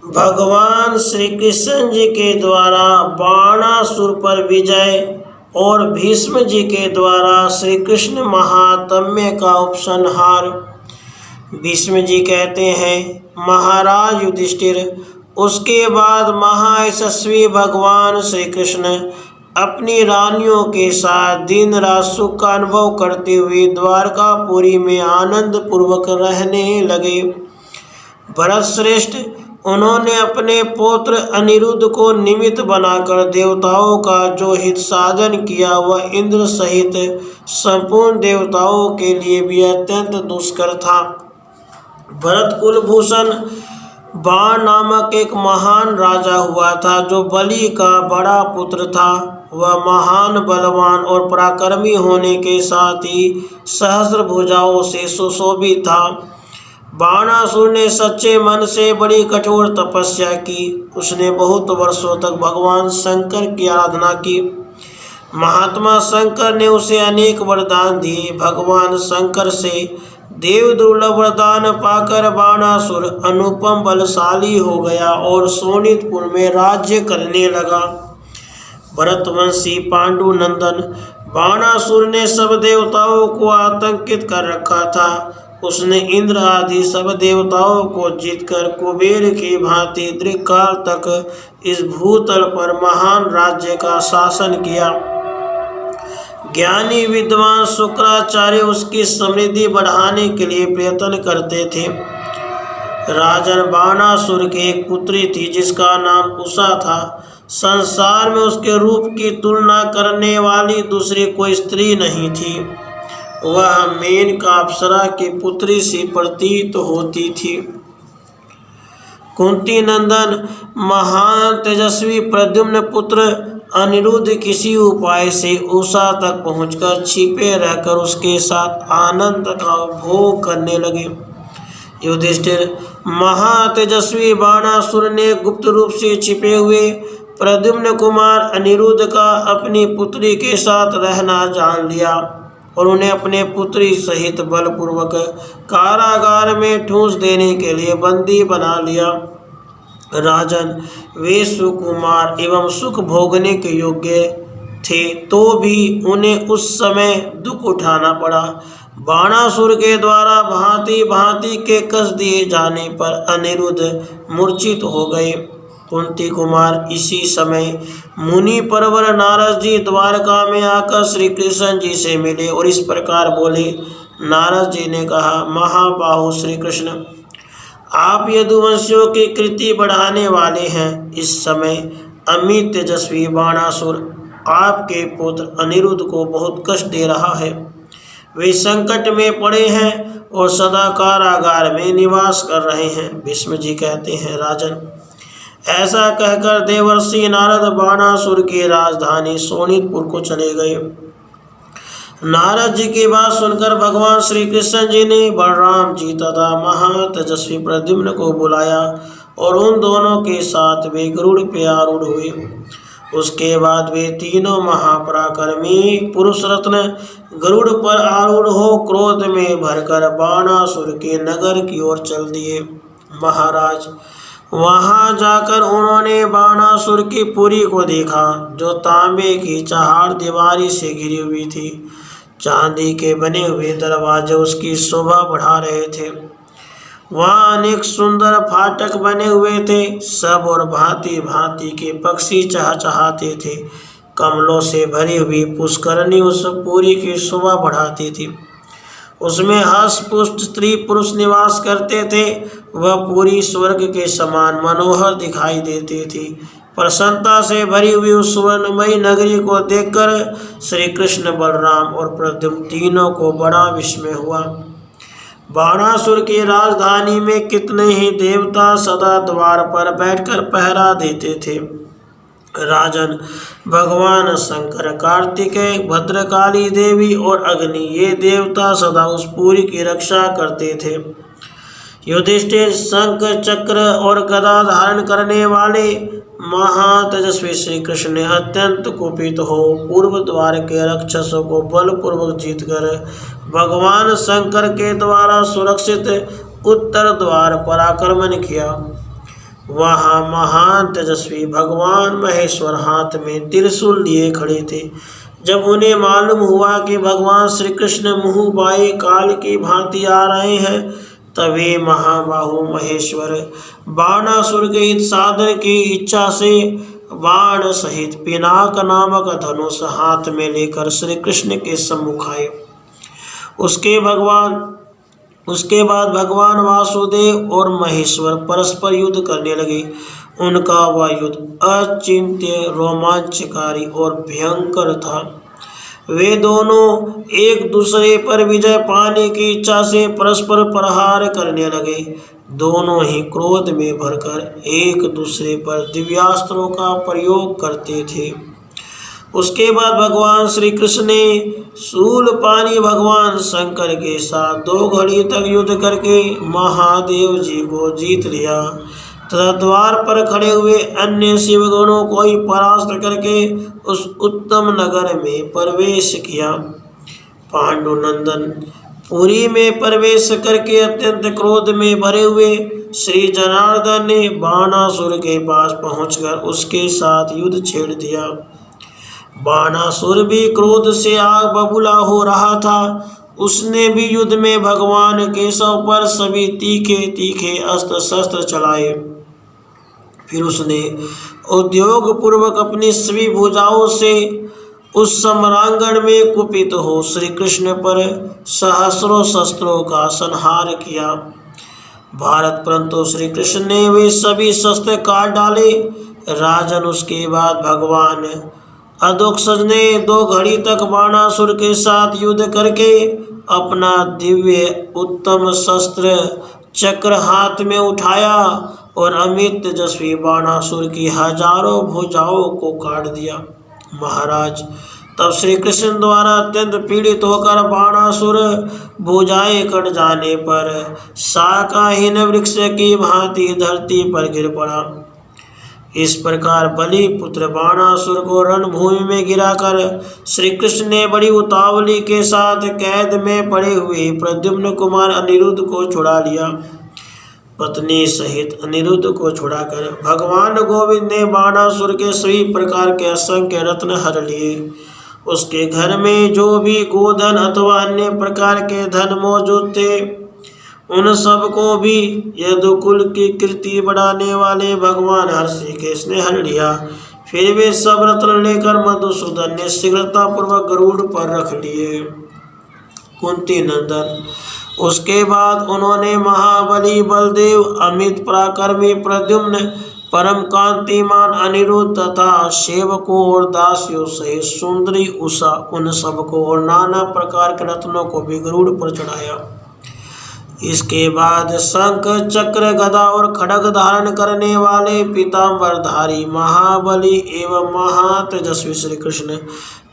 भगवान श्री कृष्ण जी के द्वारा बाणासुर पर विजय और भीष्म जी के द्वारा श्री कृष्ण महात्म्य का उपसंहार। भीष्म जी कहते हैं, महाराज युधिष्ठिर, उसके बाद महायशस्वी भगवान श्री कृष्ण अपनी रानियों के साथ दिन रात सुख का अनुभव करते हुए द्वारकापुरी में आनंद पूर्वक रहने लगे। भरत श्रेष्ठ, उन्होंने अपने पुत्र अनिरुद्ध को निमित्त बनाकर देवताओं का जो हित साधन किया वह इंद्र सहित संपूर्ण देवताओं के लिए भी अत्यंत दुष्कर था। भरत कुलभूषण बाण नामक एक महान राजा हुआ था जो बलि का बड़ा पुत्र था। वह महान बलवान और पराक्रमी होने के साथ ही सहस्र भुजाओं से सुशोभित था। बाणासुर ने सच्चे मन से बड़ी कठोर तपस्या की। उसने बहुत वर्षों तक भगवान शंकर की आराधना की। महात्मा शंकर ने उसे अनेक वरदान दिए। भगवान शंकर से देव दुर्लभ वरदान पाकर बाणासुर अनुपम बलशाली हो गया और शोणितपुर में राज्य करने लगा। भरतवंशी पांडु नंदन बाणासुर ने सब देवताओं को आतंकित कर रखा था। उसने इंद्र आदि सब देवताओं को जीतकर कुबेर की भांति दीर्घकाल तक इस भूतल पर महान राज्य का शासन किया। ज्ञानी विद्वान शुक्राचार्य उसकी समृद्धि बढ़ाने के लिए प्रयत्न करते थे। राजन बाणासुर की एक पुत्री थी जिसका नाम उषा था। संसार में उसके रूप की तुलना करने वाली दूसरी कोई स्त्री नहीं थी। वह मेनका अप्सरा की पुत्री सी प्रतीत होती थी। कुंती नंदन महान तेजस्वी प्रद्युम्न पुत्र अनिरुद्ध किसी उपाय से उषा तक पहुंचकर छिपे रहकर उसके साथ आनंद का भोग करने लगे। युधिष्ठिर महातेजस्वी बाणासुर ने गुप्त रूप से छिपे हुए प्रद्युम्न कुमार अनिरुद्ध का अपनी पुत्री के साथ रहना जान लिया और उन्हें अपने पुत्री सहित बलपूर्वक कारागार में ठूंस देने के लिए बंदी बना लिया। राजन, वे सुकुमार एवं सुख भोगने के योग्य थे तो भी उन्हें उस समय दुख उठाना पड़ा। बाणासुर के द्वारा भांति भांति के कस दिए जाने पर अनिरुद्ध मूर्छित हो गए। कुंती कुमार इसी समय मुनि परवर नारद जी द्वारका में आकर श्री कृष्ण जी से मिले और इस प्रकार बोले। नारद जी ने कहा, महाबाहु श्री कृष्ण, आप यदुवंशियों की कृति बढ़ाने वाले हैं। इस समय अमित तेजस्वी बाणासुर आपके पुत्र अनिरुद्ध को बहुत कष्ट दे रहा है। वे संकट में पड़े हैं और सदा कारागार में निवास कर रहे हैं। भीष्म जी कहते हैं, राजन, ऐसा कहकर देवर्षि नारद बाणासुर की राजधानी शोणितपुर को चले गए। नारद जी की बात सुनकर भगवान श्री कृष्ण जी ने बलराम जी तथा महातेजस्वी प्रद्युम्न को बुलाया और उन दोनों के साथ वे गरुड़ पे आरूढ़ हुए। उसके बाद वे तीनों महापराक्रमी पुरुष रत्न गरुड़ पर आरूढ़ हो क्रोध में भरकर बाणासुर के नगर की ओर चल दिए। महाराज, वहां जाकर उन्होंने बाणासुर की पुरी को देखा जो तांबे की चहाड़ दीवारी से घिरी हुई थी। चांदी के बने हुए दरवाजे उसकी शोभा बढ़ा रहे थे। वहाँ अनेक सुंदर फाटक बने हुए थे। सब और भांति भांति के पक्षी चहचहाते थे। कमलों से भरी हुई पुष्करणी उस पुरी की शोभा बढ़ाती थी। उसमें हस्त पुष्ट स्त्री पुरुष निवास करते थे। वह पूरी स्वर्ग के समान मनोहर दिखाई देती थी। प्रसन्नता से भरी हुई उस स्वर्णमयी नगरी को देखकर श्री कृष्ण, बलराम और प्रद्युम्न तीनों को बड़ा विस्मय हुआ। बाणासुर की राजधानी में कितने ही देवता सदा द्वार पर बैठकर पहरा देते थे। राजन, भगवान शंकर, कार्तिकेय, भद्रकाली देवी और अग्नि, ये देवता सदा उस पुरी की रक्षा करते थे। युधिष्ठिर, शंख चक्र और गदा धारण करने वाले महातेजस्वी श्री कृष्ण ने अत्यंत कुपित हो पूर्व द्वार के राक्षसों को बलपूर्वक जीतकर भगवान शंकर के द्वारा सुरक्षित उत्तर द्वार पर आक्रमण किया। वहाँ महान तेजस्वी भगवान महेश्वर हाथ में त्रिशूल लिए खड़े थे। जब उन्हें मालूम हुआ कि भगवान श्री कृष्ण मुँह बाई काल की भांति आ रहे हैं, तभी महाबाहु महेश्वर बाणासुर के हित साधन की इच्छा से बाण सहित पिनाक नामक धनुष हाथ में लेकर श्री कृष्ण के सम्मुख आए। उसके बाद भगवान वासुदेव और महेश्वर परस्पर युद्ध करने लगे। उनका वह युद्ध अचिंत्य, रोमांचकारी और भयंकर था। वे दोनों एक दूसरे पर विजय पाने की इच्छा से परस्पर प्रहार करने लगे। दोनों ही क्रोध में भरकर एक दूसरे पर दिव्यास्त्रों का प्रयोग करते थे। उसके बाद भगवान श्री कृष्ण ने शूलपाणी भगवान शंकर के साथ 2 घड़ी तक युद्ध करके महादेव जी को जीत लिया तथा द्वार पर खड़े हुए अन्य शिवगणों को ही परास्त करके उस उत्तम नगर में प्रवेश किया। पांडुनंदन पुरी में प्रवेश करके अत्यंत क्रोध में भरे हुए श्री जनार्दन ने बाणासुर के पास पहुंचकर उसके साथ युद्ध छेड़ दिया। बाणासुर भी क्रोध से आग बबूला हो रहा था। उसने भी युद्ध में भगवान केशव पर सभी तीखे तीखे अस्त्र शस्त्र चलाए। फिर उसने उद्योग पूर्वक अपनी सभी भुजाओं से उस सम्रांगण में कुपित हो श्री कृष्ण पर सहस्रों शस्त्रों का संहार किया। भारत परंतु श्री कृष्ण ने वे सभी शस्त्र काट डाले। राजन उसके बाद भगवान अधोक्षज ने 2 घड़ी तक बाणासुर के साथ युद्ध करके अपना दिव्य उत्तम शस्त्र चक्र हाथ में उठाया और अमित तेजस्वी बाणासुर की हजारों भुजाओं को काट दिया। महाराज तब श्री कृष्ण द्वारा अत्यंत पीड़ित होकर बाणासुर भुजाएं कट जाने पर शाखाहीन वृक्ष की भांति धरती पर गिर पड़ा। इस प्रकार बलि पुत्र बाणासुर को रणभूमि में गिराकर श्री कृष्ण ने बड़ी उतावली के साथ कैद में पड़े हुए प्रद्युम्न कुमार अनिरुद्ध को छुड़ा लिया। पत्नी सहित अनिरुद्ध को छुड़ाकर भगवान गोविंद ने बाणासुर के सभी प्रकार के असंख्य रत्न हर लिए। उसके घर में जो भी गोधन अथवा अन्य प्रकार के धन मौजूद थे उन सब को भी यदुकुल की कीर्ति बढ़ाने वाले भगवान हर्षिकेश ने हर लिया। फिर वे सब रत्न लेकर मधुसूदन ने शीघ्रतापूर्वक गरुड़ पर रख लिए। कुंती नंदन उसके बाद उन्होंने महाबली बलदेव, अमित पराक्रमी प्रद्युम्न, परम कांतिमान अनिरुद्ध तथा सेवकों और दासियों सहित सुंदरी उषा उन सबको और नाना प्रकार के रत्नों को भी गरुड़ पर चढ़ाया। इसके बाद शंख चक्र गदा और खड्ग धारण करने वाले पीतांबरधारी महाबली एवं महातेजस्वी श्री कृष्ण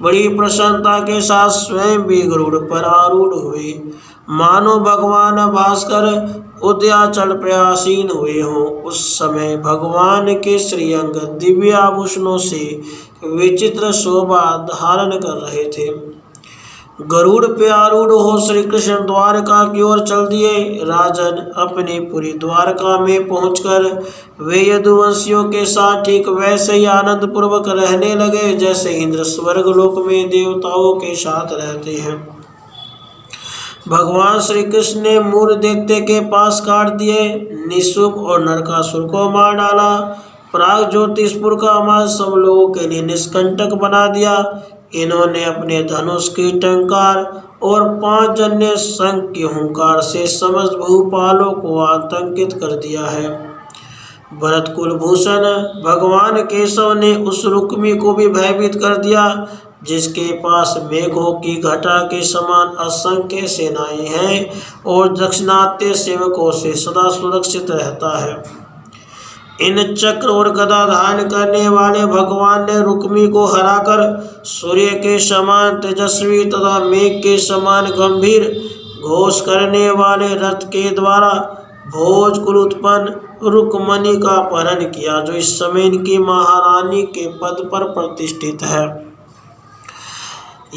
बड़ी प्रसन्नता के साथ स्वयं भी गरुड़ पर आरूढ़ हुए, मानो भगवान भास्कर उदयाचल पर आसीन हुए हों। उस समय भगवान के श्रीअंग दिव्य आभूषणों से विचित्र शोभा धारण कर रहे थे। गरुड़ पे आरूढ़ हो श्री कृष्ण द्वारका की ओर चल दिए। राजन अपनी पूरी द्वारका में पहुंचकर वे यदुवंशियों के साथ ठीक वैसे ही आनंद पूर्वक रहने लगे जैसे इंद्र स्वर्ग लोक में देवताओं के साथ रहते हैं। भगवान श्री कृष्ण ने मूर देखते के पास काट दिए, निशुभ और नरकासुर को मार डाला, प्राग ज्योतिषपुर का अमाज सब लोगों के लिए निष्कंटक बना दिया। इन्होंने अपने धनुष की टंकार और 5 जन्य शंख की हुंकार से समस्त भूपालों को आतंकित कर दिया है। भरत कुलभूषण भगवान केशव ने उस रुक्मी को भी भयभीत कर दिया जिसके पास मेघों की घटा के समान असंख्य सेनाएं हैं और दक्षिणात्य सेवकों से सदा सुरक्षित रहता है। इन चक्र और गदा धारण करने वाले भगवान ने रुक्मी को हराकर सूर्य के समान तेजस्वी तथा मेघ के समान गंभीर घोष करने वाले रथ के द्वारा भोज कुल उत्पन्न रुक्मणी का अपहरण किया, जो इस समय इनकी महारानी के पद पर प्रतिष्ठित है।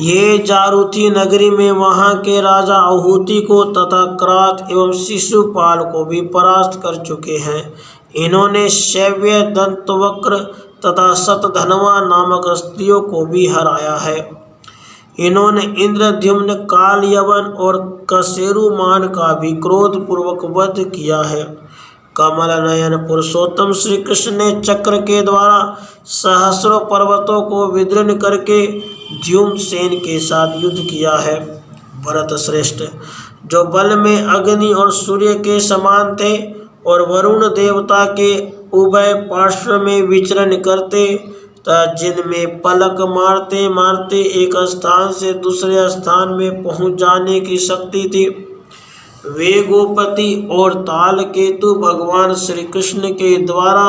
ये जारुथी नगरी में वहां के राजा आहूति को तथा क्रात एवं शिशुपाल को भी परास्त कर चुके हैं। इन्होंने शैव्य, दंतवक्र तथा शतधनवा नामक स्त्रियों को भी हराया है। इन्होंने इंद्रद्युम्न, काल यवन और कसेरुमान का भी क्रोध पूर्वक वध किया है। कमल नयन पुरुषोत्तम श्री कृष्ण ने चक्र के द्वारा सहस्रों पर्वतों को विदीर्ण करके द्युम्नसेन के साथ युद्ध किया है। भरत श्रेष्ठ, जो बल में अग्नि और सूर्य के समान थे और वरुण देवता के उभय पार्श्व में विचरण करते तथा जिनमें पलक मारते मारते एक स्थान से दूसरे स्थान में पहुंच जाने की शक्ति थी, वे गोपति और ताल केतु भगवान श्री कृष्ण के द्वारा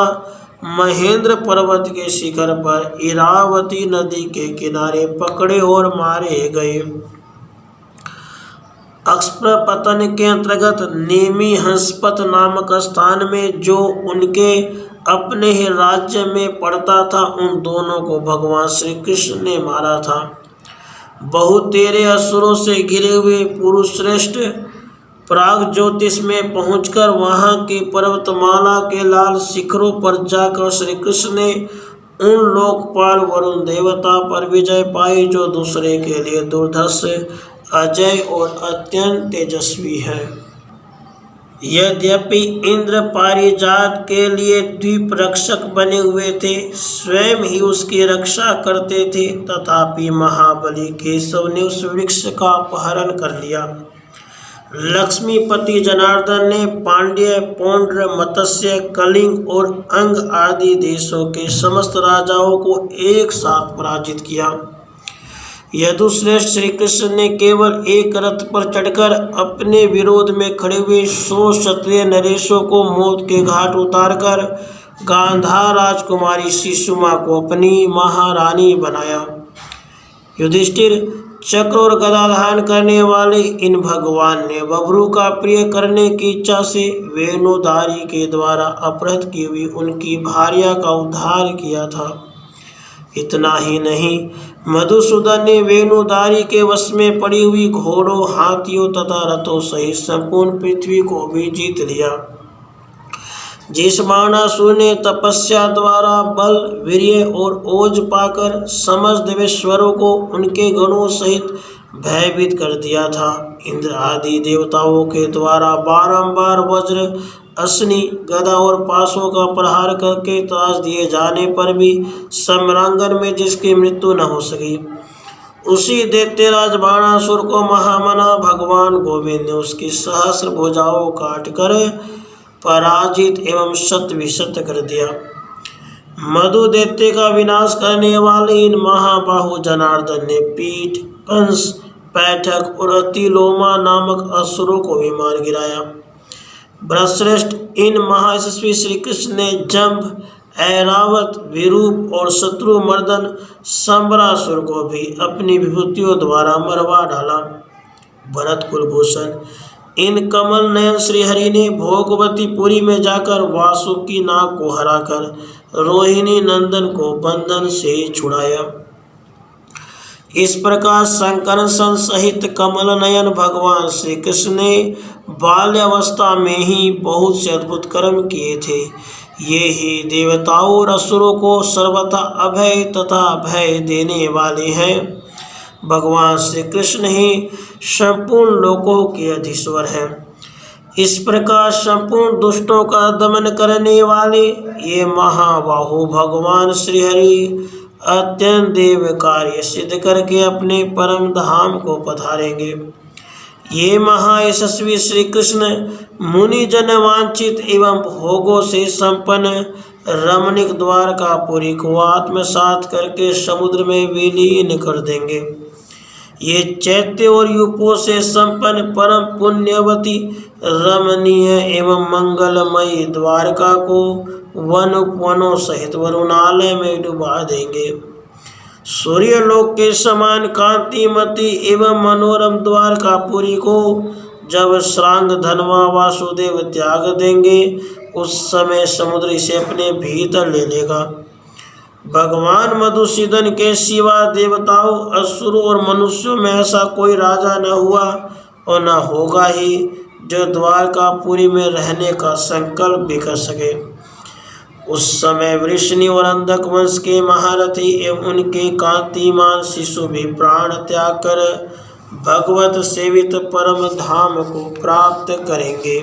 महेंद्र पर्वत के शिखर पर इरावती नदी के किनारे पकड़े और मारे गए। अक्षप्रपतन के अंतर्गत नेमी हंसपत नामक स्थान में जो उनके अपने ही राज्य में पड़ता था, उन दोनों को भगवान श्री कृष्ण ने मारा था। बहुतेरे असुरों से घिरे हुए पुरुष श्रेष्ठ प्राग ज्योतिष में पहुंचकर वहां की पर्वतमाला के लाल शिखरों पर जाकर श्री कृष्ण ने उन लोकपाल वरुण देवता पर विजय पाई, जो दूसरे के लिए दुर्धर्ष, अजय और अत्यंत तेजस्वी है। यद्यपि इंद्र पारिजात के लिए द्वीप रक्षक बने हुए थे, स्वयं ही उसकी रक्षा करते थे, तथापि महाबली केशव ने उस वृक्ष का अपहरण कर लिया। लक्ष्मीपति जनार्दन ने पांड्य, पौंड्र, मत्स्य, कलिंग और अंग आदि देशों के समस्त राजाओं को एक साथ पराजित किया। यदुश्रेष्ठ श्री कृष्ण ने केवल एक रथ पर चढ़कर अपने विरोध में खड़े हुए 100 क्षत्रिय नरेशों को मौत के घाट उतारकर गांधार राजकुमारी सुषमा को अपनी महारानी बनाया। युधिष्ठिर, चक्र और गदा धारण करने वाले इन भगवान ने बभ्रू का प्रिय करने की इच्छा से वेणुधारी के द्वारा अपहृत की हुई उनकी भार्या का उद्धार किया था। इतना ही नहीं, मधुसूदन ने वेणुधारी के वश में पड़ी हुई घोड़ों, हाथियों तथा रथों सहित संपूर्ण पृथ्वी को भी जीत लिया। जिस बाणासुर ने तपस्या द्वारा बल, वीर्य और ओज पाकर समस्त देवेश्वरों को उनके गणों सहित भयभीत कर दिया था, इंद्र आदि देवताओं के द्वारा बारंबार वज्र, अश्नि, गदा और पाशों का प्रहार करके त्रास दिए जाने पर भी सम्रांगण में जिसकी मृत्यु न हो सकी, उसी दैत्यराज बाणासुर को महामना भगवान गोविंद ने उसकी सहस्र भुजाओं काटकर पराजित एवं शत विशत कर दिया। मधु दैत्य का विनाश करने वाले इन महाबाहु जनार्दन ने पीठ, कंस, पैठक और अतिलोमा नामक असुरों को भी मार गिराया। भरतश्रेष्ठ, इन महायशस्वी श्री कृष्ण ने जंभ, ऐरावत, विरूप और शत्रुमर्दन संबरासुर को भी अपनी विभूतियों द्वारा मरवा डाला। भरत कुलभूषण, इन कमल नयन श्रीहरि ने भोगवतीपुरी में जाकर वासुकी नाग को हराकर रोहिणी नंदन को बंधन से छुड़ाया। इस प्रकार शंकरसन सहित कमल नयन भगवान श्री कृष्ण ने बाल्यावस्था में ही बहुत से अद्भुत कर्म किए थे। ये ही देवताओं और असुरों को सर्वथा अभय तथा भय देने वाले हैं। भगवान श्री कृष्ण ही संपूर्ण लोकों के अधीश्वर हैं। इस प्रकार संपूर्ण दुष्टों का दमन करने वाले ये महाबाहु भगवान श्रीहरि अत्यंत देव कार्य सिद्ध करके अपने परम धाम को पधारेंगे। ये महायशस्वी श्री कृष्ण मुनि जन वांछित एवं भोगों से संपन्न रमणीक द्वारकापुरी को आत्मसात करके समुद्र में विलीन कर देंगे। ये चैत्य और यूपों से संपन्न परम पुण्यवती रमणीय एवं मंगलमयी द्वारका को वन उपवनों सहित वरुणालय में डुबा देंगे। सूर्यलोक के समान कांतिमती एवं मनोरम द्वारकापुरी को जब श्रांग धनवा वासुदेव त्याग देंगे, उस समय समुद्र इसे अपने भीतर ले लेगा। भगवान मधुसूदन के सिवा देवताओं, असुरों और मनुष्यों में ऐसा कोई राजा न हुआ और न होगा ही जो द्वारकापुरी में रहने का संकल्प भी कर सके। उस समय वृषणी और अंधक वंश के महारथी एवं उनके कांतिमान शिशु भी प्राण त्याग कर भगवत सेवित परम धाम को प्राप्त करेंगे।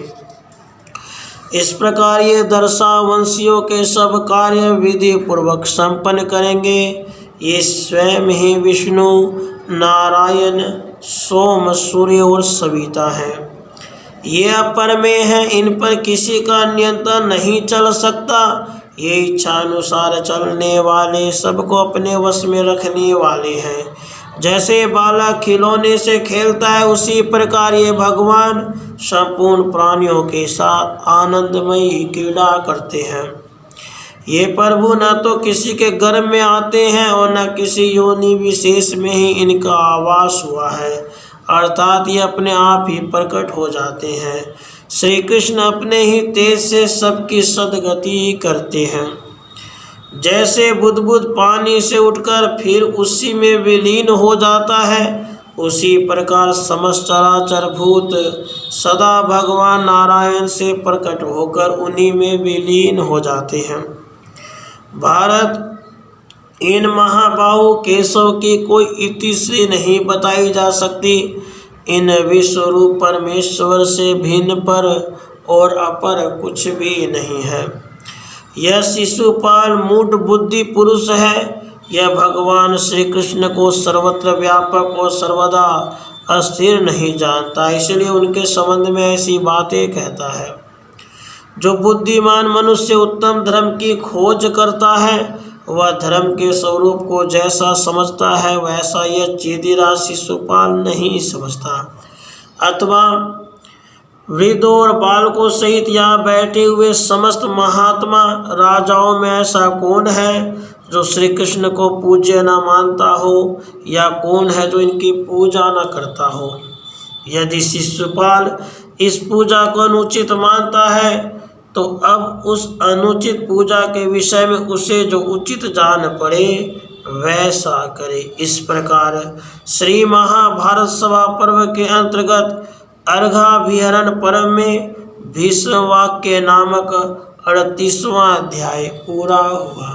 इस प्रकार ये दर्शावंशियों के सब कार्य विधि पूर्वक संपन्न करेंगे। ये स्वयं ही विष्णु, नारायण, सोम, सूर्य और सविता हैं। ये अपरमेय हैं, इन पर किसी का नियंत्रण नहीं चल सकता। ये इच्छानुसार चलने वाले, सबको अपने वश में रखने वाले हैं। जैसे बालक खिलौने से खेलता है, उसी प्रकार ये भगवान संपूर्ण प्राणियों के साथ आनंदमयी क्रीड़ा करते हैं। ये प्रभु न तो किसी के गर्भ में आते हैं और न किसी योनि विशेष में ही इनका आवास हुआ है, अर्थात ये अपने आप ही प्रकट हो जाते हैं। श्री कृष्ण अपने ही तेज से सबकी सद्गति करते हैं। जैसे बुदबुद पानी से उठकर फिर उसी में विलीन हो जाता है, उसी प्रकार समस्त चराचर भूत सदा भगवान नारायण से प्रकट होकर उन्हीं में विलीन हो जाते हैं। भारत, इन महाबाहु केशव की कोई इति से नहीं बताई जा सकती। इन विश्वरूप परमेश्वर से भिन्न पर और अपर कुछ भी नहीं है। यह शिशुपाल मूढ़ बुद्धि पुरुष है। यह भगवान श्री कृष्ण को सर्वत्र व्यापक और सर्वदा अस्थिर नहीं जानता, इसलिए उनके संबंध में ऐसी बातें कहता है। जो बुद्धिमान मनुष्य उत्तम धर्म की खोज करता है, वह धर्म के स्वरूप को जैसा समझता है वैसा यह चेदिराज शिशुपाल नहीं समझता। अथवा वृद्धों और बालकों सहित यहाँ बैठे हुए समस्त महात्मा राजाओं में ऐसा कौन है जो श्री कृष्ण को पूज्य न मानता हो, या कौन है जो इनकी पूजा न करता हो? यदि शिशुपाल इस पूजा को अनुचित मानता है, तो अब उस अनुचित पूजा के विषय में उसे जो उचित जान पड़े वैसा करे। इस प्रकार श्री महाभारत सभा पर्व के अंतर्गत अर्घाभिहरण पर्व में भीष्म वाक्य नामक 38वां अध्याय पूरा हुआ।